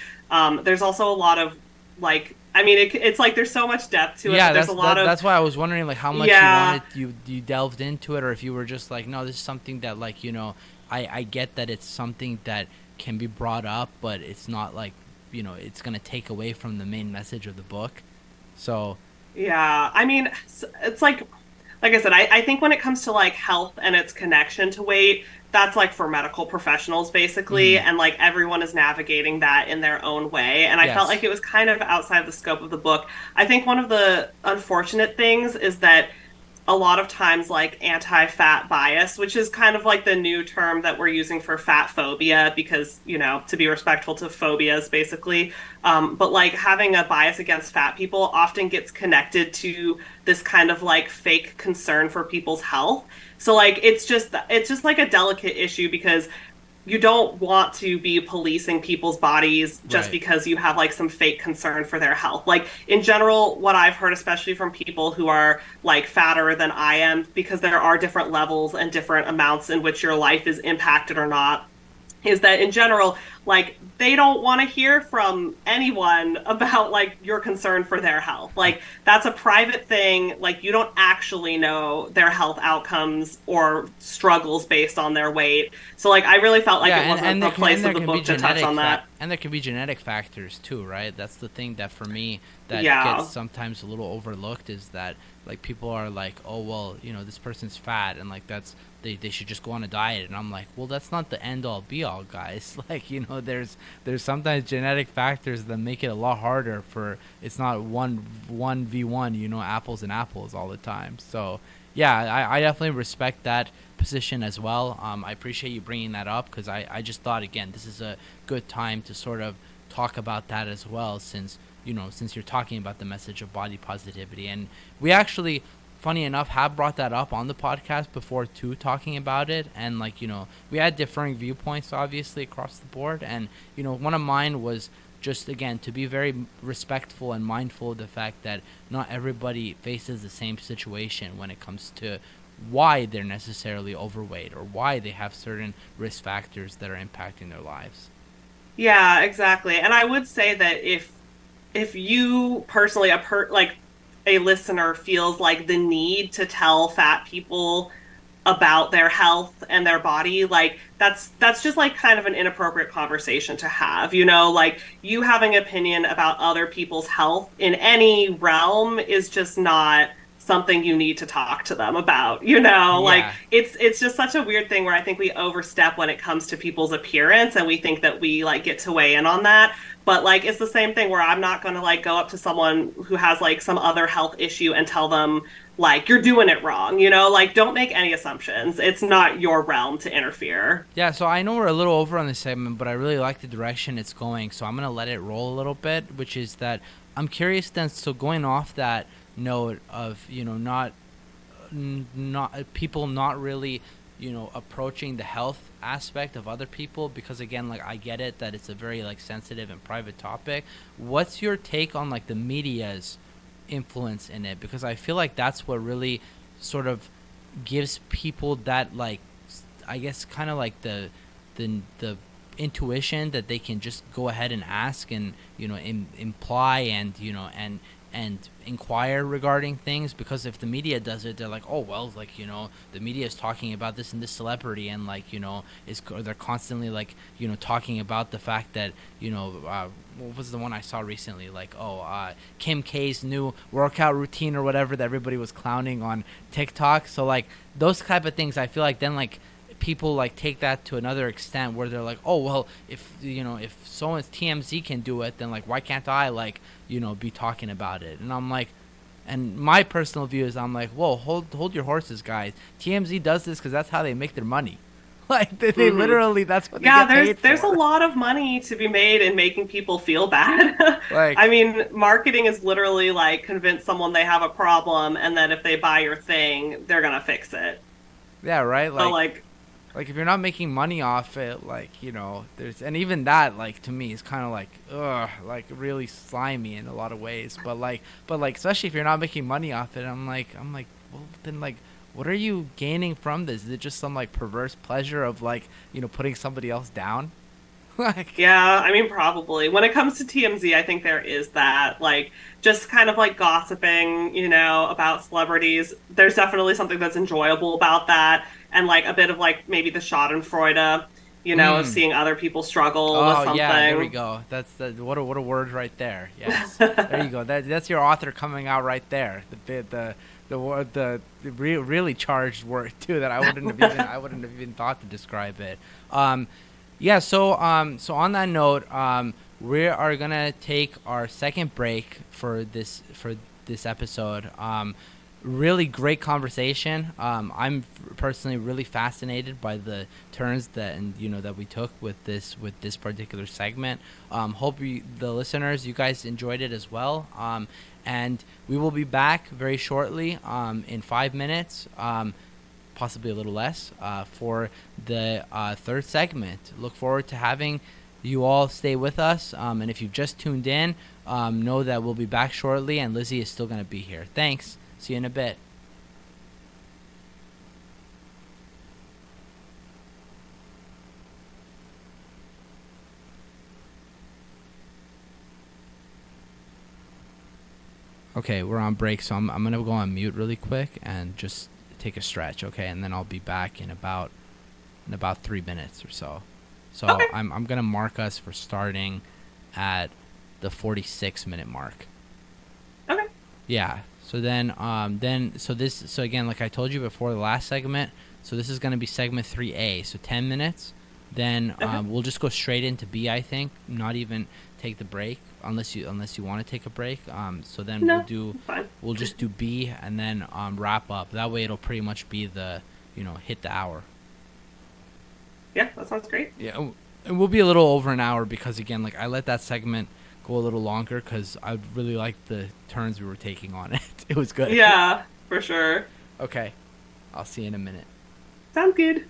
There's also a lot of like, I mean, it's like there's so much depth to it, Yeah, but there's a lot of, that's why I was wondering like how much yeah, you delved into it, or if you were just like, no, this is something that like I get that it's something that can be brought up, but it's not like it's gonna take away from the main message of the book. So yeah. I mean, it's like I said, I think when it comes to like health and its connection to weight, that's like for medical professionals basically, mhm. and like everyone is navigating that in their own way. And I felt like Yes. it was kind of outside the scope of the book. I think one of the unfortunate things is that a lot of times like anti-fat bias, which is kind of like the new term that we're using for fat phobia, because to be respectful to phobias basically, but like having a bias against fat people often gets connected to this kind of like fake concern for people's health. So like it's just like a delicate issue, because you don't want to be policing people's bodies just Right. because you have like some fake concern for their health. Like in general, what I've heard, especially from people who are like fatter than I am, because there are different levels and different amounts in which your life is impacted or not, is that in general, like they don't want to hear from anyone about like your concern for their health. Like that's a private thing. Like you don't actually know their health outcomes or struggles based on their weight. So like I really felt like Yeah, it wasn't the place there of the can be book to touch on that. and there can be genetic factors too, right? That's the thing that for me that gets Yeah. sometimes a little overlooked is that like people are like, oh well, this person's fat and like that's they should just go on a diet, and I'm like, well, that's not the end all be all, guys. Like there's sometimes genetic factors that make it a lot harder for it's not one v one, apples and apples all the time. So yeah, I definitely respect that position as well. I appreciate you bringing that up because I just thought, again, this is a good time to sort of talk about that as well, since since you're talking about the message of body positivity. And we actually, funny enough, have brought that up on the podcast before too, talking about it. And like we had differing viewpoints obviously across the board, and one of mine was just, again, to be very respectful and mindful of the fact that not everybody faces the same situation when it comes to why they're necessarily overweight or why they have certain risk factors that are impacting their lives. Yeah, exactly. And I would say that if you personally like a listener feels like the need to tell fat people about their health and their body, like that's just like kind of an inappropriate conversation to have. Like you having opinion about other people's health in any realm is just not something you need to talk to them about. Like Yeah. it's just such a weird thing where I think we overstep when it comes to people's appearance, and we think that we like get to weigh in on that. But like it's the same thing where I'm not going to like go up to someone who has like some other health issue and tell them like you're doing it wrong. Like don't make any assumptions. It's not your realm to interfere. Yeah, so I know we're a little over on this segment, but I really like the direction it's going, so I'm going to let it roll a little bit, which is that I'm curious then, so going off that note of, not people not really, approaching the health aspect of other people, because again, like I get it that it's a very like sensitive and private topic. What's your take on like the media's influence in it? Because I feel like that's what really sort of gives people that like I guess kind of like the intuition that they can just go ahead and ask and imply and and inquire regarding things, because if the media does it, they're like, oh well, like, you know, the media is talking about this and this celebrity, and like, you know, they're constantly like, you know, talking about the fact that, you know, what was the one I saw recently, like, Kim K's new workout routine or whatever that everybody was clowning on TikTok. So like those type of things, I feel like then like people like take that to another extent where they're like, oh well, if, you know, if someone's TMZ can do it, then like why can't I, like, you know, be talking about it? And I'm like, and my personal view is, I'm like, whoa, hold your horses, guys. TMZ does this because that's how they make their money. Like they literally, that's what they Yeah, get paid there's a for. lot of money to be made in making people feel bad. I Like, mean, marketing is literally like convince someone they have a problem, and then if they buy your thing, they're gonna fix it. yeah, right. So like, Like if you're not making money off it, like, you know, there's, and even that, like, to me is kind of like, ugh, like really slimy in a lot of ways. But like especially if you're not making money off it, I'm like, well then, like, what are you gaining from this? Is it just some like perverse pleasure of, like, you know, putting somebody else down? Like, yeah, I mean, probably. When it comes to TMZ, I think there is that, like, just kind of like gossiping, you know, about celebrities. There's definitely something that's enjoyable about that. And like a bit of like maybe the Schadenfreude, you know, of mm. seeing other people struggle with Oh yeah, there we something. go. That's the what a word right there. Yes, there you go. That's your author coming out right there. Really charged word too that I wouldn't have even thought to describe it. Yeah. So on that note, we are gonna take our second break for this episode. Really great conversation. I'm personally really fascinated by the turns that, and you know, that we took with this particular segment. Hope the listeners, you guys enjoyed it as well. And we will be back very shortly, in 5 minutes, possibly a little less, for the third segment. Look forward to having you all stay with us. And if you've just tuned in, know that we'll be back shortly, and Lizzy is still going to be here. Thanks. See you in a bit. Okay, we're on break, so I'm going to go on mute really quick and just take a stretch, okay? And then I'll be back in about 3 minutes or so. So Okay. I'm going to mark us for starting at the 46-minute mark. Okay. Yeah. So so again, like I told you before, the last segment. So this is going to be segment 3A. So 10 minutes. Then Okay. we'll just go straight into B. I think, not even take the break unless you want to take a break. So then No, it's fine. we'll just do B and then wrap up. That way it'll pretty much be the, you know, hit the hour. Yeah, that sounds great. Yeah, and we'll be a little over an hour because, again, like, I let that segment go a little longer because I really liked the turns we were taking on it. It was good. Yeah, for sure. Okay, I'll see you in a minute. Sounds good.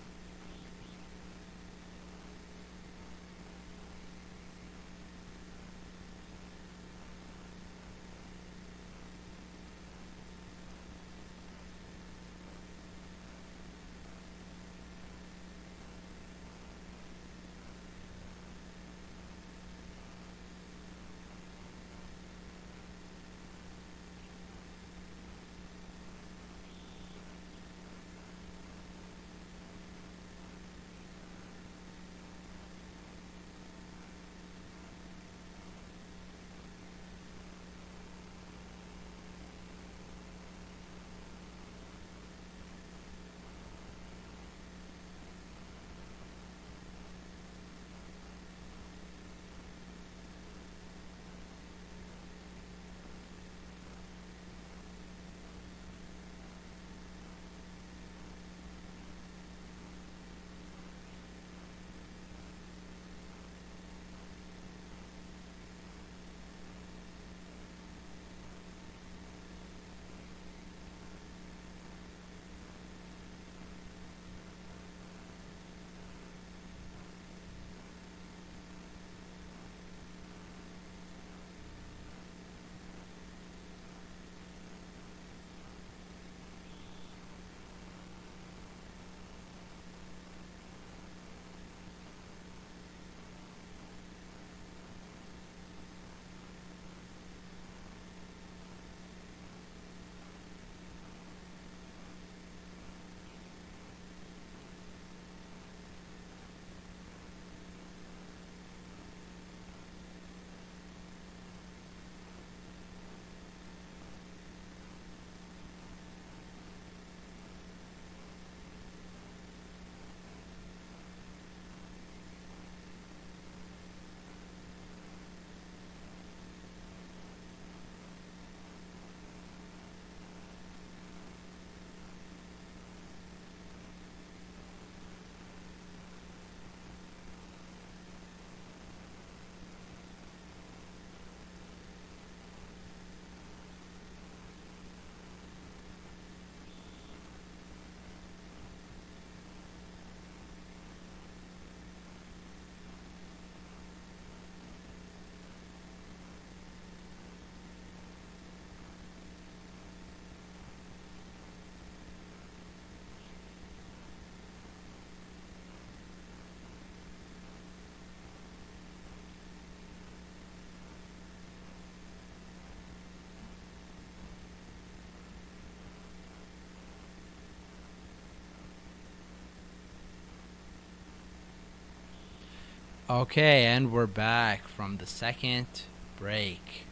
Okay, and we're back from the second break.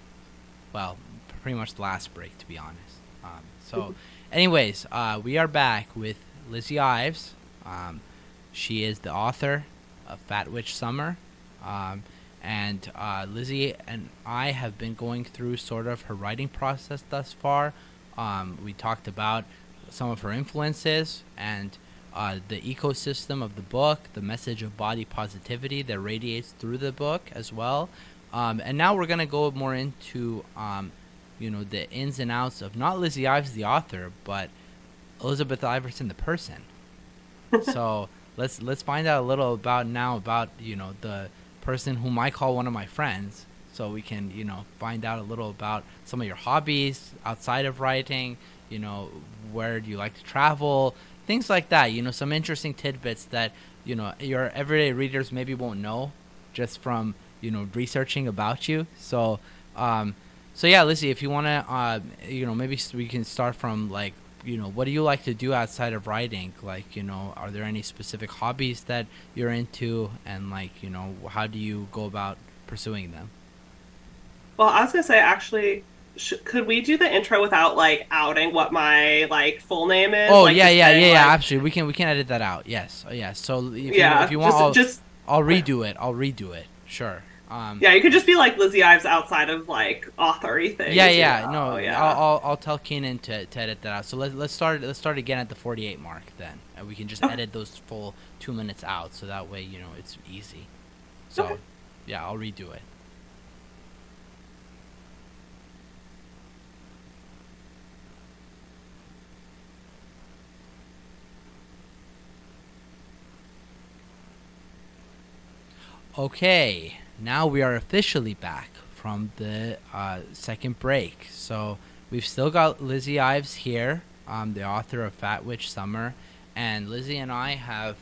Well, pretty much the last break, to be honest. Anyways, we are back with Lizzy Ives. Um, she is the author of Fat Witch Summer. Um, and Lizzy and I have been going through sort of her writing process thus far. We talked about some of her influences and the ecosystem of the book, the message of body positivity that radiates through the book as well. And now we're going to go more into, the ins and outs of not Lizzy Ives, the author, but Elizabeth Iverson, the person. So let's find out a little about the person whom I call one of my friends, so we can find out a little about some of your hobbies outside of writing. Where do you like to travel, things like that. Some interesting tidbits that your everyday readers maybe won't know just from researching about you. So yeah, Lizzy, if you want to, maybe we can start from like, what do you like to do outside of writing? Like, are there any specific hobbies that you're into, and like, how do you go about pursuing them? Well, I was gonna say actually, could we do the intro without like outing what my like full name is? Oh Like yeah, just yeah, saying yeah, yeah. like Absolutely, we can edit that out. Yes, oh, yes. So if yeah, you want, just I'll just I'll yeah. redo it. I'll redo it. Sure. Yeah, you could just be like Lizzy Ives outside of like authory Yeah, things, yeah. No, yeah. I'll tell Keenan to edit that out. So let's start again at the 48 mark then, and we can just Okay, edit those full 2 minutes out, so that way it's easy. okay. So yeah, I'll redo it. Okay, now we are officially back from the second break. So we've still got Lizzy Ives here, the author of Fat Witch Summer, and Lizzy and I have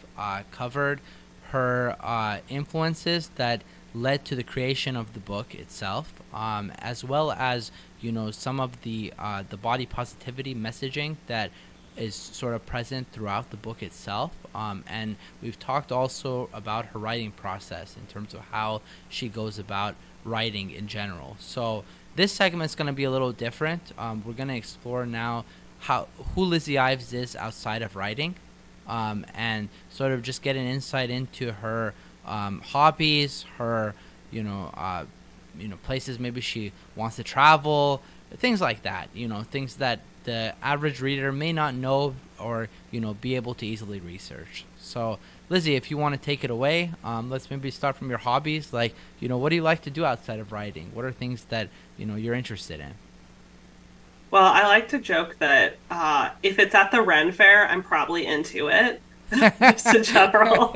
covered her influences that led to the creation of the book itself, as well as some of the body positivity messaging that is sort of present throughout the book itself. And we've talked also about her writing process in terms of how she goes about writing in general. So this segment is going to be a little different. We're going to explore now who Lizzy Ives is outside of writing, and sort of just get an insight into her hobbies, her places maybe she wants to travel, things like that. Things that the average reader may not know or be able to easily research. So, Lizzy, if you want to take it away, let's maybe start from your hobbies. Like, what do you like to do outside of writing? What are things that you're interested in? Well, I like to joke that if it's at the Ren Fair, I'm probably into it, just in general.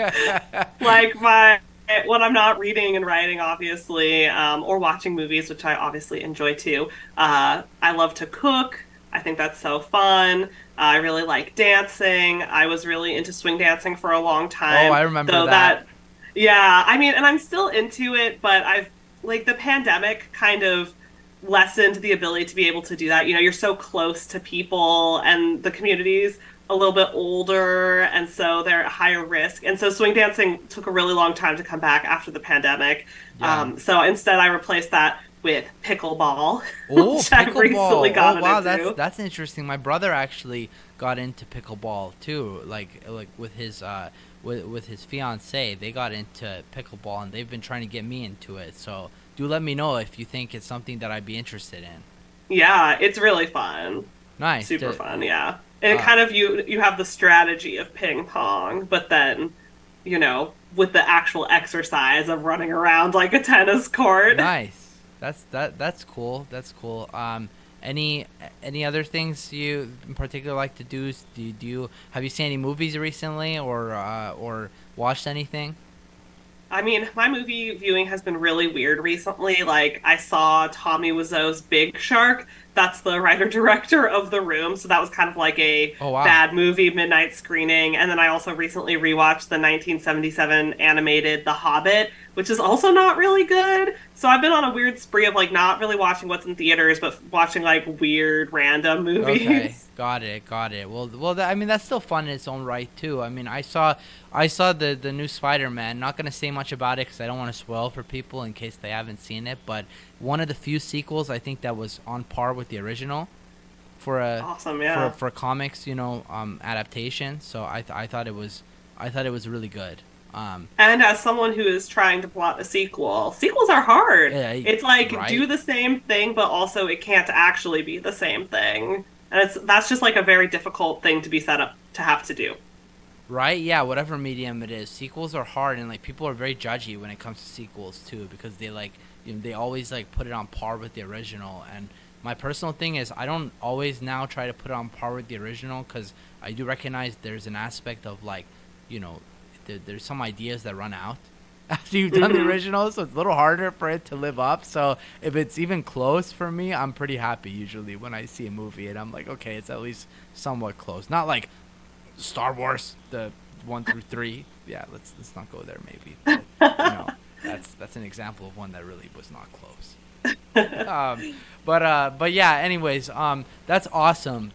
Like my when I'm not reading and writing, obviously, or watching movies, which I obviously enjoy too. I love to cook. I think that's so fun. I really like dancing. I was really into swing dancing for a long Oh, time, I remember though that. yeah, I mean, and I'm still into it, but I've like the pandemic kind of lessened the ability to be able to do that. You're so close to people and the communities a little bit older, and so they're at higher risk. And so swing dancing took a really long time to come back after the pandemic. Yeah. So instead, I replaced that with pickleball, Oh, which I've recently pickleball. Oh, gotten wow, that's into. that's interesting. My brother actually got into pickleball too. Like with his fiance, they got into pickleball, and they've been trying to get me into it. So do let me know if you think it's something that I'd be interested in. Yeah, it's really fun, Nice. super To, fun. Yeah, and uh, kind of you have the strategy of ping pong, but then with the actual exercise of running around like a tennis court. nice. That's cool. That's cool. Any any other things you in particular like to do? Do you have you seen any movies recently, or watched anything? I mean, my movie viewing has been really weird recently. Like, I saw Tommy Wiseau's Big Shark. that's the writer director of The Room. So that was kind of like a Oh wow. bad movie midnight screening. And then I also recently rewatched the 1977 animated The Hobbit, which is also not really good. So I've been on a weird spree of like not really watching what's in theaters, but watching like weird random Okay, movies. got it, got it. Well, I mean that's still fun in its own right too. I mean, I saw the new Spider-Man. Not gonna say much about it because I don't want to spoil for people in case they haven't seen it. But one of the few sequels I think that was on par with the original for a Awesome, yeah. for comics, adaptation. So I thought it was really good. And as someone who is trying to plot a sequel, sequels are hard. Yeah, It's like right. do the same thing, but also it can't actually be the same thing. And that's just like a very difficult thing to be set up to have to do. Right? Yeah, whatever medium it is. Sequels are hard and like people are very judgy when it comes to sequels too because they like they always like put it on par with the original and my personal thing is I don't always now try to put it on par with the original cuz I do recognize there's an aspect of like, you know, there's some ideas that run out after you've done the Hmm. original, so it's a little harder for it to live up. So if it's even close for me, I'm pretty happy usually when I see a movie and I'm like, okay, it's at least somewhat close. Not like Star Wars, the 1 through 3. Yeah, let's not go there maybe. But that's an example of one that really was not close. Um, but yeah. Anyways, that's awesome.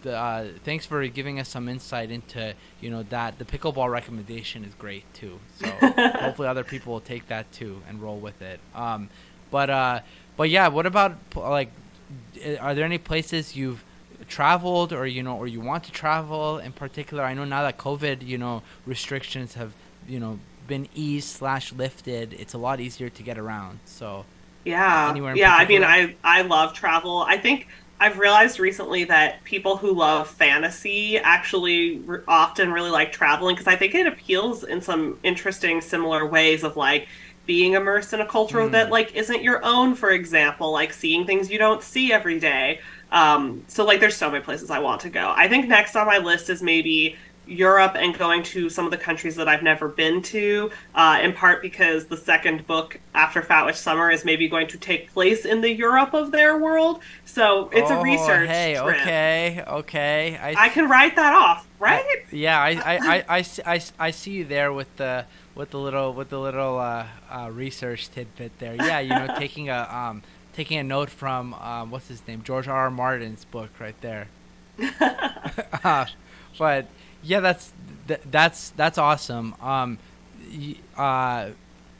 Thanks for giving us some insight into that the pickleball recommendation is great too. So hopefully other people will take that too and roll with it. But but yeah. What about like? Are there any places you've traveled or or you want to travel in particular? I know now that COVID restrictions have been eased slash lifted. It's a lot easier to get around. So Yeah. anywhere in Yeah, I mean particular? I love travel. I think I've realized recently that people who love fantasy actually often really like traveling because I think it appeals in some interesting similar ways of like being immersed in a culture that Mm. like isn't your own, for example, like seeing things you don't see every day. So like there's so many places I want to go. I think next on my list is maybe Europe and going to some of the countries that I've never been to, in part because the second book after Fat Witch Summer is maybe going to take place in the Europe of their world. So it's a Oh, research hey, trip. okay, okay. I can write that off, right? Yeah, I see you there with the little research tidbit there. Yeah, taking a note from what's his name, George R. R. Martin's book right there. uh, but yeah, that's awesome.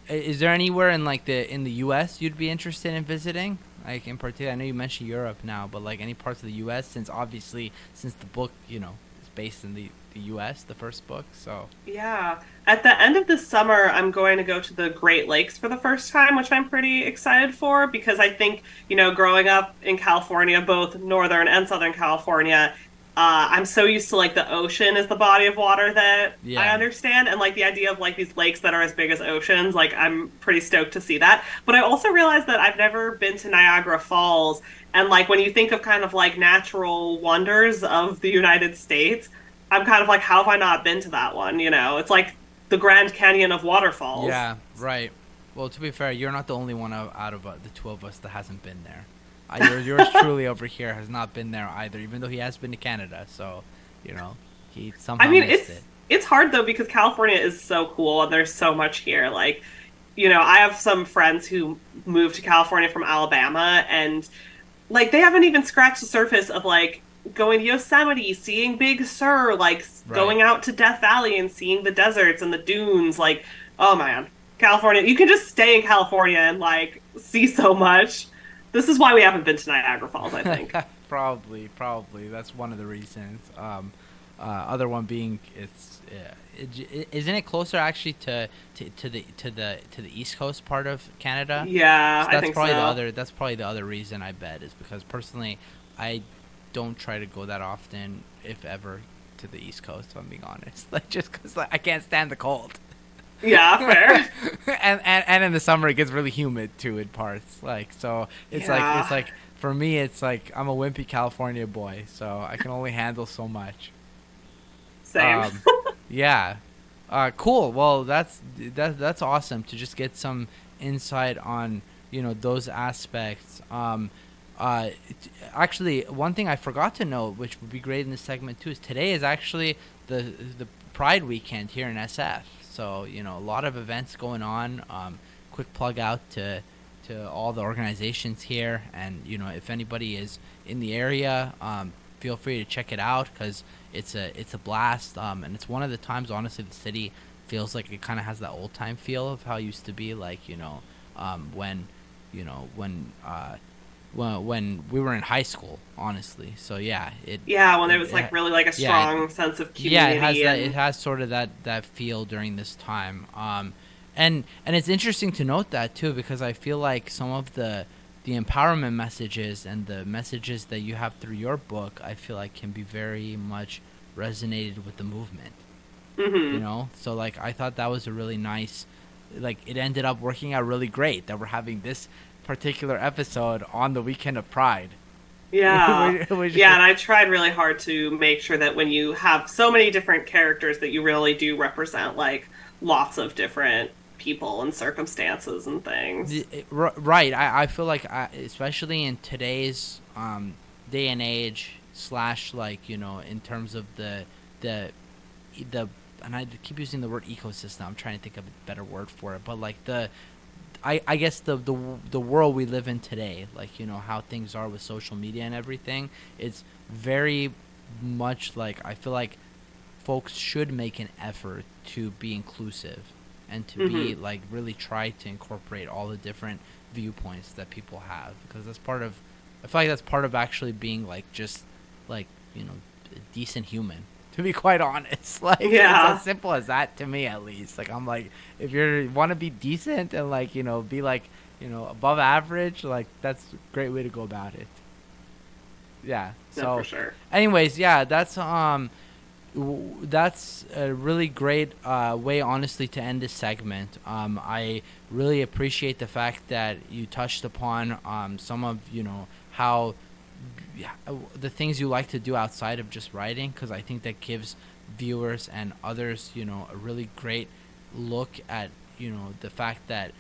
Is there anywhere in like the U.S. you'd be interested in visiting? Like in particular, I know you mentioned Europe now, but like any parts of the U.S. since obviously since the book is based in the U.S. the first book, so. Yeah. At the end of this summer, I'm going to go to the Great Lakes for the first time, which I'm pretty excited for because I think, growing up in California, both Northern and Southern California, I'm so used to like the ocean is the body of water that I Yeah. understand. And like the idea of like these lakes that are as big as oceans, like I'm pretty stoked to see that. But I also realized that I've never been to Niagara Falls. And like when you think of kind of like natural wonders of the United States, I'm kind of like, how have I not been to that one? It's like the Grand Canyon of waterfalls. Yeah, right. Well, to be fair, you're not the only one out of the two of us that hasn't been there. Yours truly over here has not been there either, even though he has been to Canada. So, you know, he I somehow mean, missed it. it's hard though because California is so cool and there's so much here. Like, I have some friends who moved to California from Alabama and like they haven't even scratched the surface of like going to Yosemite, seeing Big Sur, like Right. going out to Death Valley and seeing the deserts and the dunes. Like, oh man, California, you can just stay in California and like see so much. This is why we haven't been to Niagara Falls, I think. Probably. That's one of the reasons. Other one being isn't it closer actually to the East Coast part of Canada? Yeah, So I think so. that's probably the other reason I bet is because personally, I don't try to go that often, if ever, to the East Coast. If I'm being honest, like just because like, I can't stand the cold. Yeah, fair. And in the summer it gets really humid too in parts. Like so it's Yeah, like for me it's like I'm a wimpy California boy, so I can only handle so much. same. Um, yeah. Cool. Well, that's awesome to just get some insight on those aspects. Actually, one thing I forgot to note, which would be great in this segment too, is today is actually the Pride weekend here in SF. So a lot of events going on. Quick plug out to all the organizations here, and if anybody is in the area, feel free to check it out because it's a blast. And it's one of the times, honestly, the city feels like it kind of has that old time feel of how it used to be, like when when we were in high school, honestly. So yeah, when there was like really like a strong sense of community. Yeah, it has sort of that feel during this time. And it's interesting to note that too, because I feel like some of the empowerment messages and the messages that you have through your book, I feel like can be very much resonated with the movement. So like I thought that was a really nice, like it ended up working out really great that we're having this particular episode on the weekend of Pride. And I tried really hard to make sure that when you have so many different characters that you really do represent like lots of different people and circumstances and things. Right. I feel like especially in today's day and age / like in terms of the and I keep using the word ecosystem. I'm trying to think of a better word for it, but like I guess the world we live in today, like how things are with social media and everything, it's very much like I feel like folks should make an effort to be inclusive and to be like really try to incorporate all the different viewpoints that people have, because I feel like that's part of actually being like just like a decent human, to be quite honest. Like it's as simple as that to me, at least. Like I'm like, if you want to be decent and like be like above average, like that's a great way to go about it. So for sure. Anyways, that's a really great way, honestly, to end this segment. I really appreciate the fact that you touched upon some of how the things you like to do outside of just writing, because I think that gives viewers and others a really great look at the fact that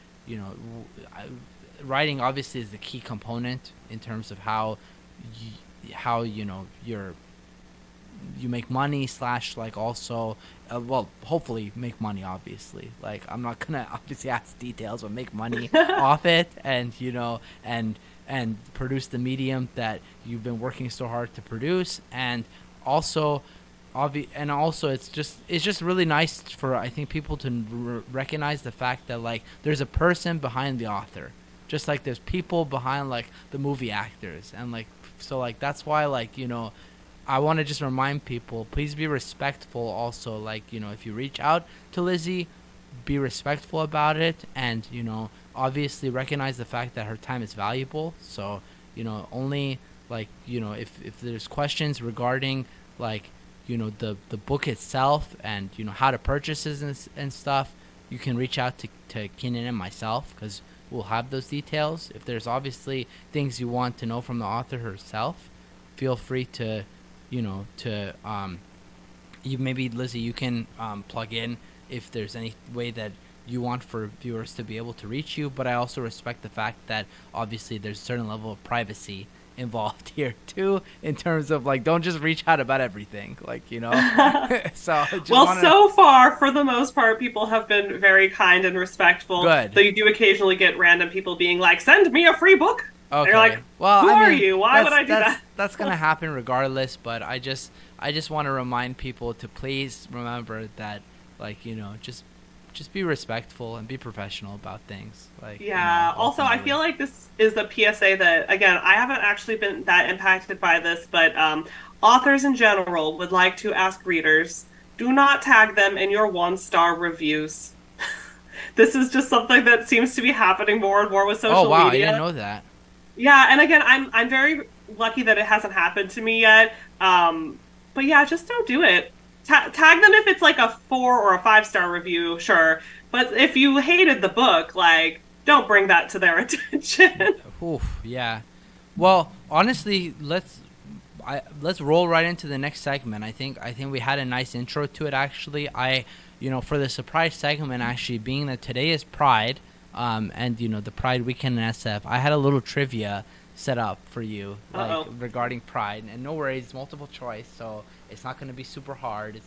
writing obviously is the key component in terms of how you make money / like also hopefully make money, obviously. Like I'm not gonna obviously ask details, but make money off it, and and produce the medium that you've been working so hard to produce. And also it's just really nice for, I think, people to recognize the fact that like there's a person behind the author, just like there's people behind like the movie actors, and like so like that's why like I want to just remind people, please be respectful also, like if you reach out to Lizzy, be respectful about it, and obviously recognize the fact that her time is valuable. So only like if there's questions regarding like the book itself and how to purchase it and stuff, you can reach out to Keenan and myself, because we'll have those details. If there's obviously things you want to know from the author herself, feel free to maybe Lizzy, you can plug in if there's any way that you want for viewers to be able to reach you. But I also respect the fact that obviously there's a certain level of privacy involved here too, in terms of like don't just reach out about everything, like so so far for the most part people have been very kind and respectful. Good. Though you do occasionally get random people being like, send me a free book. Okay. You're like, well, who are you? Why would I do that? That's gonna happen regardless. But I just want to remind people to please remember that, like just be respectful and be professional about things. Like Also, I feel like this is the PSA that, again, I haven't actually been that impacted by this, but authors in general would like to ask readers, do not tag them in your 1-star reviews. This is just something that seems to be happening more and more with social media. Oh wow, I didn't know that. Yeah, and again, I'm very lucky that it hasn't happened to me yet. But yeah, just don't do it. Tag them if it's like a 4 or a 5-star review, sure. But if you hated the book, like, don't bring that to their attention. Oof, yeah. Well, honestly, let's roll right into the next segment. I think we had a nice intro to it, actually. For the surprise segment, actually, being that today is Pride, and the Pride weekend in SF, I had a little trivia set up for you, like Uh-oh. regarding pride. And no worries, multiple choice, so it's not going to be super hard. It's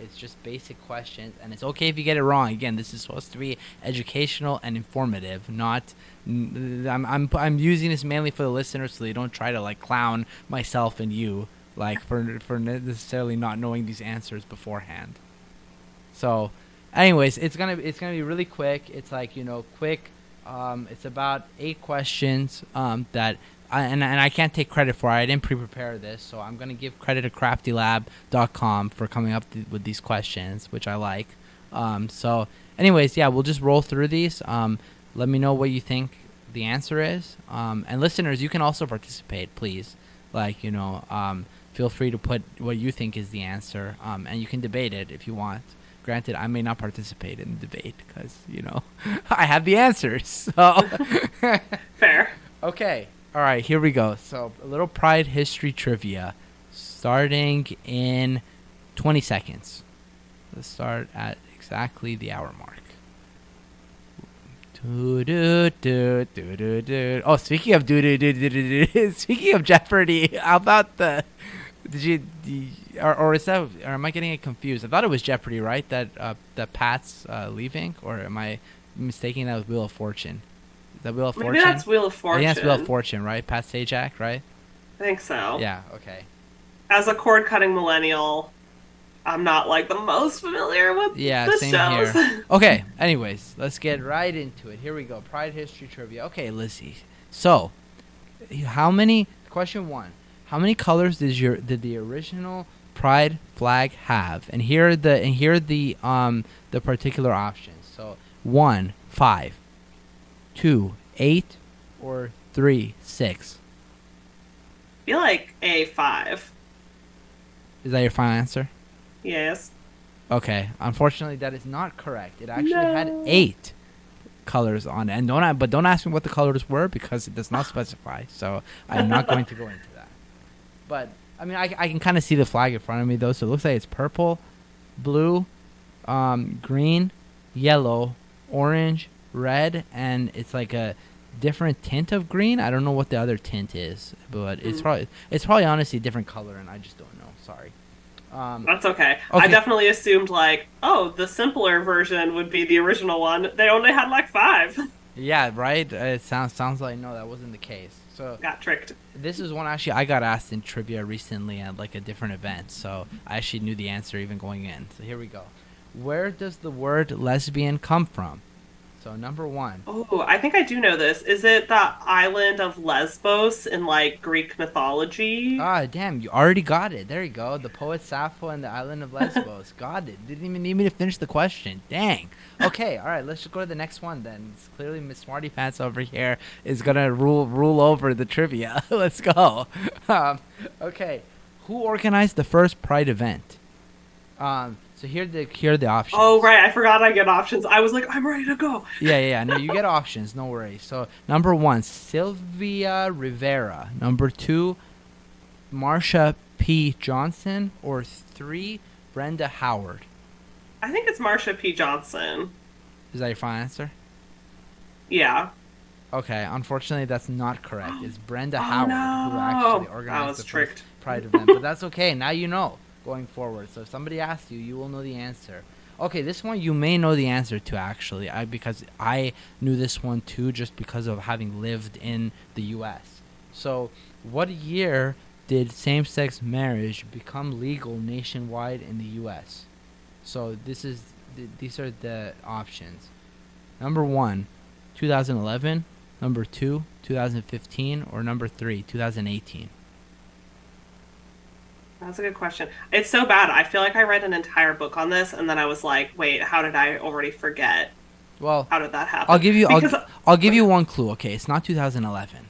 it's just basic questions, and it's okay if you get it wrong. Again, this is supposed to be educational and informative, not. I'm using this mainly for the listeners, so they don't try to like clown myself and you, like for necessarily not knowing these answers beforehand. So, anyways, it's gonna be really quick. It's like quick. It's about 8 questions. And I can't take credit for it. I didn't pre-prepare this, so I'm gonna give credit to CraftyLab.com for coming up with these questions, which I like. So, anyways, yeah, we'll just roll through these. Let me know what you think the answer is. And listeners, you can also participate, please. Like feel free to put what you think is the answer. And you can debate it if you want. Granted, I may not participate in the debate because I have the answers. So Fair. Okay. All right, here we go. So, a little Pride history trivia starting in 20 seconds. Let's start at exactly the hour mark. Oh, speaking of speaking of Jeopardy, how about or is that, or am I getting it confused? I thought it was Jeopardy, right? That Pat's leaving, or am I mistaking that with Wheel of Fortune? Is that Wheel of Fortune? Maybe that's Wheel of Fortune. I think that's Wheel of Fortune, right? Pat Sajak, right? I think so. Yeah, okay. As a cord-cutting millennial, I'm not like the most familiar with the same shows. Here. Okay, anyways, let's get right into it. Here we go. Pride history trivia. Okay, Lizzy. So, question 1. How many colors did the original Pride flag have? And here are the particular options. So, 1, 5, 2, 8, or 3, 6. I feel like A5. Is that your final answer? Yes. Okay. Unfortunately, that is not correct. It actually had 8 colors on it. And don't ask me what the colors were because it does not specify. So I'm not going to go into that. But I mean, I can kind of see the flag in front of me though. So it looks like it's purple, blue, green, yellow, orange, red, and it's like a different tint of green. I don't know what the other tint is, but it's probably honestly a different color, and I just don't know. Sorry. That's okay. I definitely assumed the simpler version would be the original one. They only had 5. Yeah, right. It sounds like no, that wasn't the case. So got tricked. This is one actually I got asked in trivia recently at a different event, so I actually knew the answer even going in. So here we go. Where does the word lesbian come from? So number 1. Oh, I think I do know this. Is it the island of Lesbos in Greek mythology? Ah, damn, you already got it. There you go. The poet Sappho and the island of Lesbos. Got it. Didn't even need me to finish the question. Dang. Okay, all right, let's just go to the next one then. It's clearly Miss Smarty Pants over here is going to rule over the trivia. Let's go. Okay. Who organized the first Pride event? So here are the options. Oh, right. I forgot I get options. I was like, I'm ready to go. Yeah. No, you get options. No worries. So, number 1, Sylvia Rivera. Number 2, Marsha P. Johnson. Or 3, Brenda Howard. I think it's Marsha P. Johnson. Is that your final answer? Yeah. Okay. Unfortunately, that's not correct. It's Brenda Howard who actually organized the first Pride event. But that's okay. Now you know. Going forward, so if somebody asks you, you will know the answer. Okay, this one you may know the answer to actually, because I knew this one too, just because of having lived in the U.S. So, what year did same-sex marriage become legal nationwide in the U.S.? So these are the options. Number 1, 2011. Number 2, 2015, or number 3, 2018. That's a good question. It's so bad. I feel like I read an entire book on this, and then I was like, "Wait, how did I already forget?" Well, how did that happen? I'll give you one clue. Okay, it's not 2011.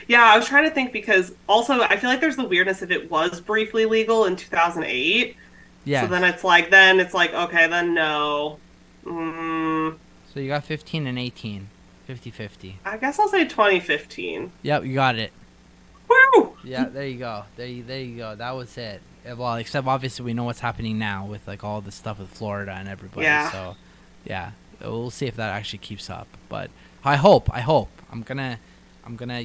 Yeah, I was trying to think because also I feel like there's the weirdness if it was briefly legal in 2008. Yeah. So then it's like okay, then no. So you got 15 and 18, 50-50. I guess I'll say 2015. Yep, you got it. Woo! Yeah, there you go. There you go. That was it. Well, except obviously we know what's happening now with all the stuff with Florida and everybody. Yeah. So, yeah, we'll see if that actually keeps up. But I hope. I'm gonna I'm gonna,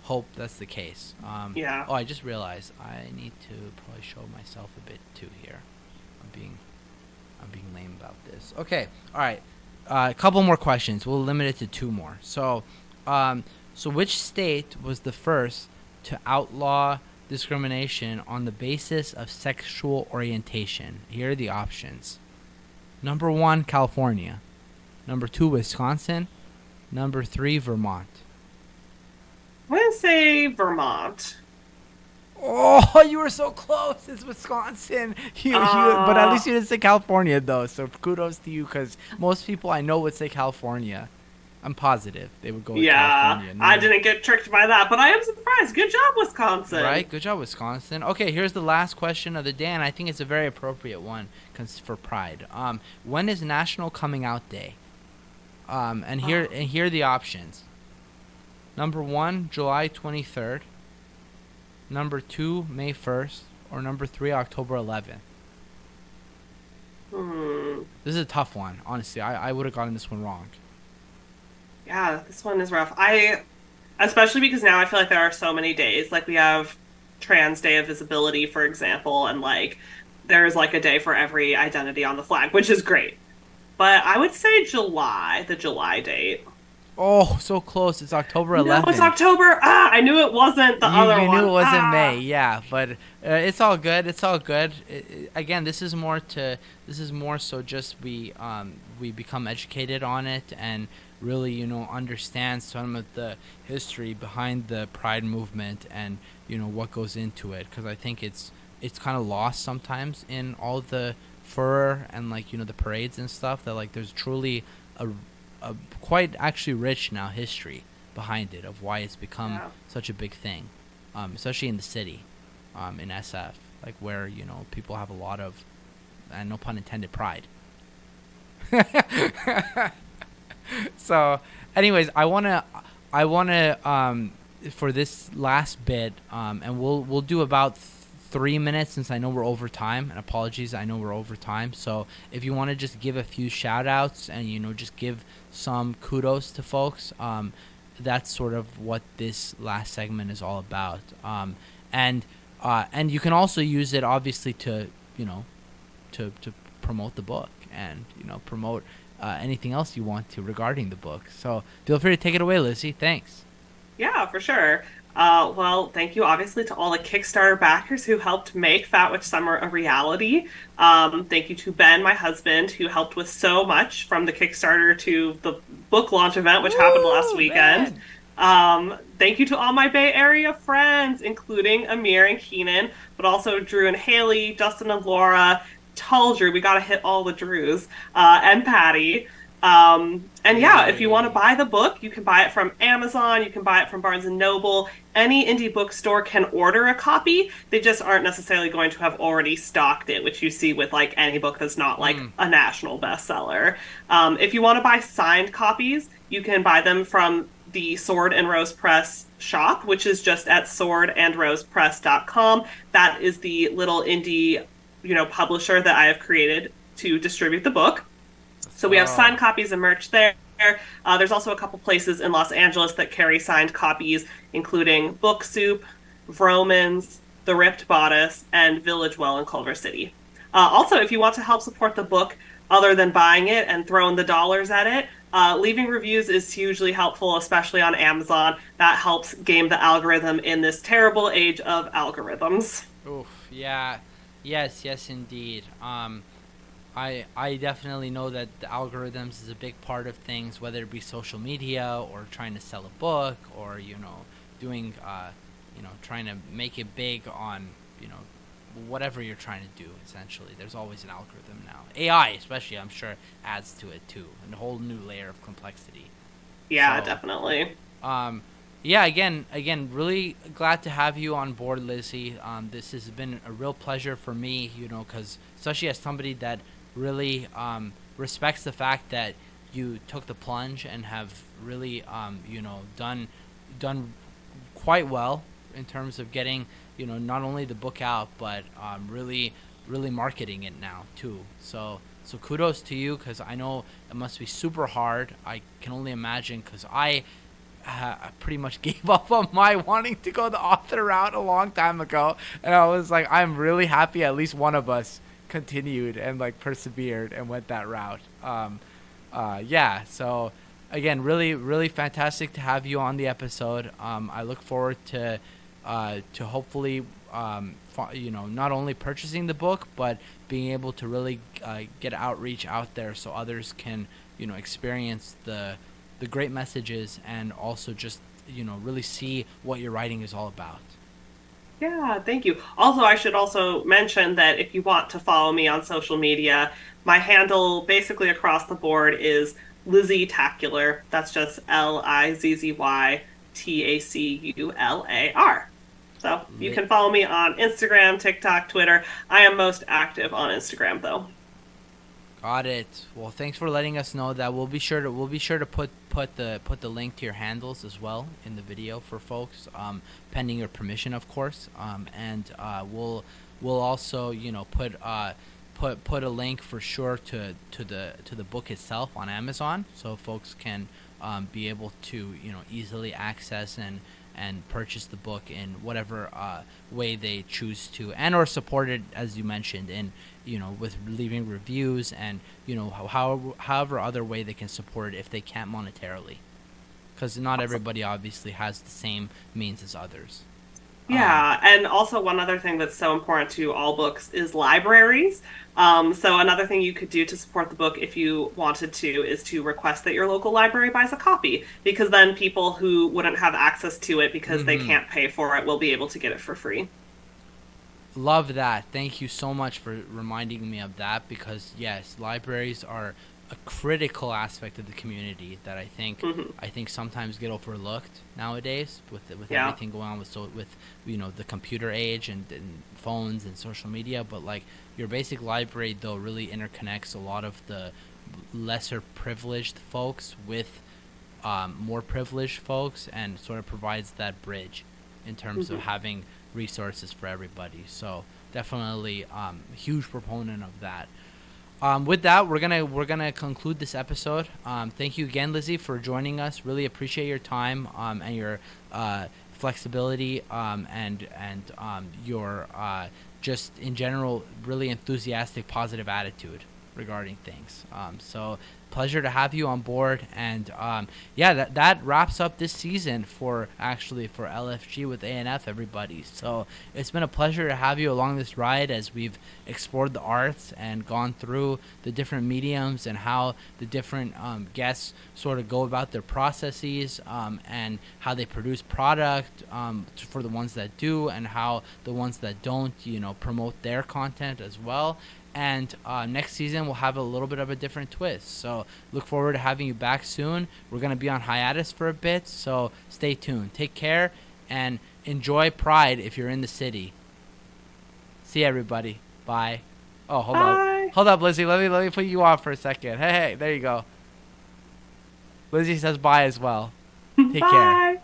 hope that's the case. Yeah. Oh, I just realized I need to probably show myself a bit too here. I'm being I'm being lame about this. Okay, all right. A couple more questions. We'll limit it to two more. So which state was the first to outlaw discrimination on the basis of sexual orientation? Here are the options. Number 1, California. Number 2, Wisconsin. Number 3, Vermont. I'm gonna say Vermont. Oh, you were so close. It's Wisconsin. But at Uh, least you didn't say California, though. So kudos to you, because most people I know would say California. I'm positive they would go with yeah, California. I No, didn't get tricked by that, but I am surprised. Good job, Wisconsin. right? Good job, Wisconsin. Okay, here's the last question of the day, and I think it's a very appropriate one for Pride. When is National Coming Out Day? And here are the options. Number 1, July 23rd. Number 2, May 1st. Or number 3, October 11th. Hmm. This is a tough one, honestly. I would have gotten this one wrong. Yeah, this one is rough. Especially because now I feel like there are so many days. Like we have Trans Day of Visibility, for example, and like there's like a day for every identity on the flag, which is great. But I would say July, the July date. Oh, so close. It's October No, it's 11th. October. Ah, I knew it wasn't the other You knew one. it wasn't May, Ah. yeah, but it's all good. It's all good. Again, this is more so just we become educated on it and really understand some of the history behind the Pride movement and what goes into it, because I think it's kind of lost sometimes in all the furor and like the parades and stuff, that like there's truly a quite actually rich now history behind it of why it's become Yeah. such a big thing, especially in the city, in SF, like where people have a lot of, and no pun intended, pride. So, anyways, I wanna for this last bit, and we'll do about 3 minutes, since I know we're over time, and apologies, I know we're over time. So if you want to just give a few shout outs and just give some kudos to folks, that's sort of what this last segment is all about. And you can also use it obviously to to promote the book and promote anything else you want to regarding the book. So feel free to take it away, Lizzy. Thanks. Yeah, for sure. Well, thank you obviously to all the Kickstarter backers who helped make Fat Witch Summer a reality. Thank you to Ben, my husband, who helped with so much from the Kickstarter to the book launch event, which happened last Woo, weekend. man. Thank you to all my Bay Area friends, including Amir and Keenan, but also Drew and Haley, Dustin and Laura, Tall Drew, we gotta hit all the Drews, and Patty. And yeah, if you want to Hey. buy the book, you can buy it from Amazon, you can buy it from Barnes and Noble. Any indie bookstore can order a copy. They just aren't necessarily going to have already stocked it, which you see with like any book that's not like a national bestseller. If you want to buy signed copies, you can buy them from the Sword and Rose Press shop, which is just at swordandrosepress.com. That is the little indie, publisher that I have created to distribute the book. So we have Oh. signed copies and merch there. There's also a couple places in Los Angeles that carry signed copies, including Book Soup, Vroman's, The Ripped Bodice, and Village Well in Culver City. Also, if you want to help support the book other than buying it and throwing the dollars at it, leaving reviews is hugely helpful, especially on Amazon. That helps game the algorithm in this terrible age of algorithms. Oof. Yeah. Yes, indeed. I definitely know that the algorithms is a big part of things, whether it be social media or trying to sell a book or doing trying to make it big on whatever you're trying to do. Essentially, there's always an algorithm now. AI, especially, I'm sure, adds to it too, and a whole new layer of complexity. Yeah, So, definitely. yeah, again, really glad to have you on board, Lizzy. This has been a real pleasure for me, because especially as somebody that really respects the fact that you took the plunge and have really, done quite well in terms of getting, not only the book out, but really marketing it now too. So kudos to you, because I know it must be super hard. I can only imagine, because I pretty much gave up on my wanting to go the author route a long time ago, and I was like, I'm really happy at least one of us continued and like persevered and went that route. Yeah, so again, really, really fantastic to have you on the episode. I look forward to hopefully, not only purchasing the book, but being able to really get outreach out there so others can, experience the great messages and also just, really see what your writing is all about. Yeah, thank you. Also, I should also mention that if you want to follow me on social media, my handle basically across the board is Lizzy Tacular. That's just LIZZYTACULAR. So you Lit. can follow me on Instagram, TikTok, Twitter. I am most active on Instagram though. Got it. Well, thanks for letting us know that. We'll be sure to put the link to your handles as well in the video for folks, pending your permission, of course. And we'll also put a link for sure to the book itself on Amazon, so folks can be able to easily access and purchase the book in whatever way they choose to, and or support it, as you mentioned, in with leaving reviews and however other way they can support it if they can't monetarily, because not Awesome. everybody obviously has the same means as others. um, Yeah, and also one other thing that's so important to all books is libraries. So another thing you could do to support the book if you wanted to is to request that your local library buys a copy, because then people who wouldn't have access to it because they mhm. can't pay for it will be able to get it for free. Love that. Thank you so much for reminding me of that, because yes, libraries are a critical aspect of the community that Hmm. I think sometimes get overlooked nowadays with Yeah. everything going on with the computer age and phones and social media. But like, your basic library though really interconnects a lot of the lesser privileged folks with more privileged folks, and sort of provides that bridge in terms of Hmm. having resources for everybody. So definitely, huge proponent of that. With that, we're gonna conclude this episode. Thank you again, Lizzy, for joining us. Really appreciate your time, and your flexibility, and your just in general really enthusiastic, positive attitude regarding things. So pleasure to have you on board, and yeah, that wraps up this season for LFG with ANF, everybody. So it's been a pleasure to have you along this ride as we've explored the arts and gone through the different mediums and how the different guests sort of go about their processes, and how they produce product, for the ones that do, and how the ones that don't, promote their content as well. And next season we'll have a little bit of a different twist. So look forward to having you back soon. We're gonna be on hiatus for a bit, so stay tuned. Take care and enjoy Pride if you're in the city. See everybody. Bye. Oh, Bye. hold up, Lizzy. Let me put you on for a second. Hey, there you go. Lizzy says bye as well. Take care. Bye.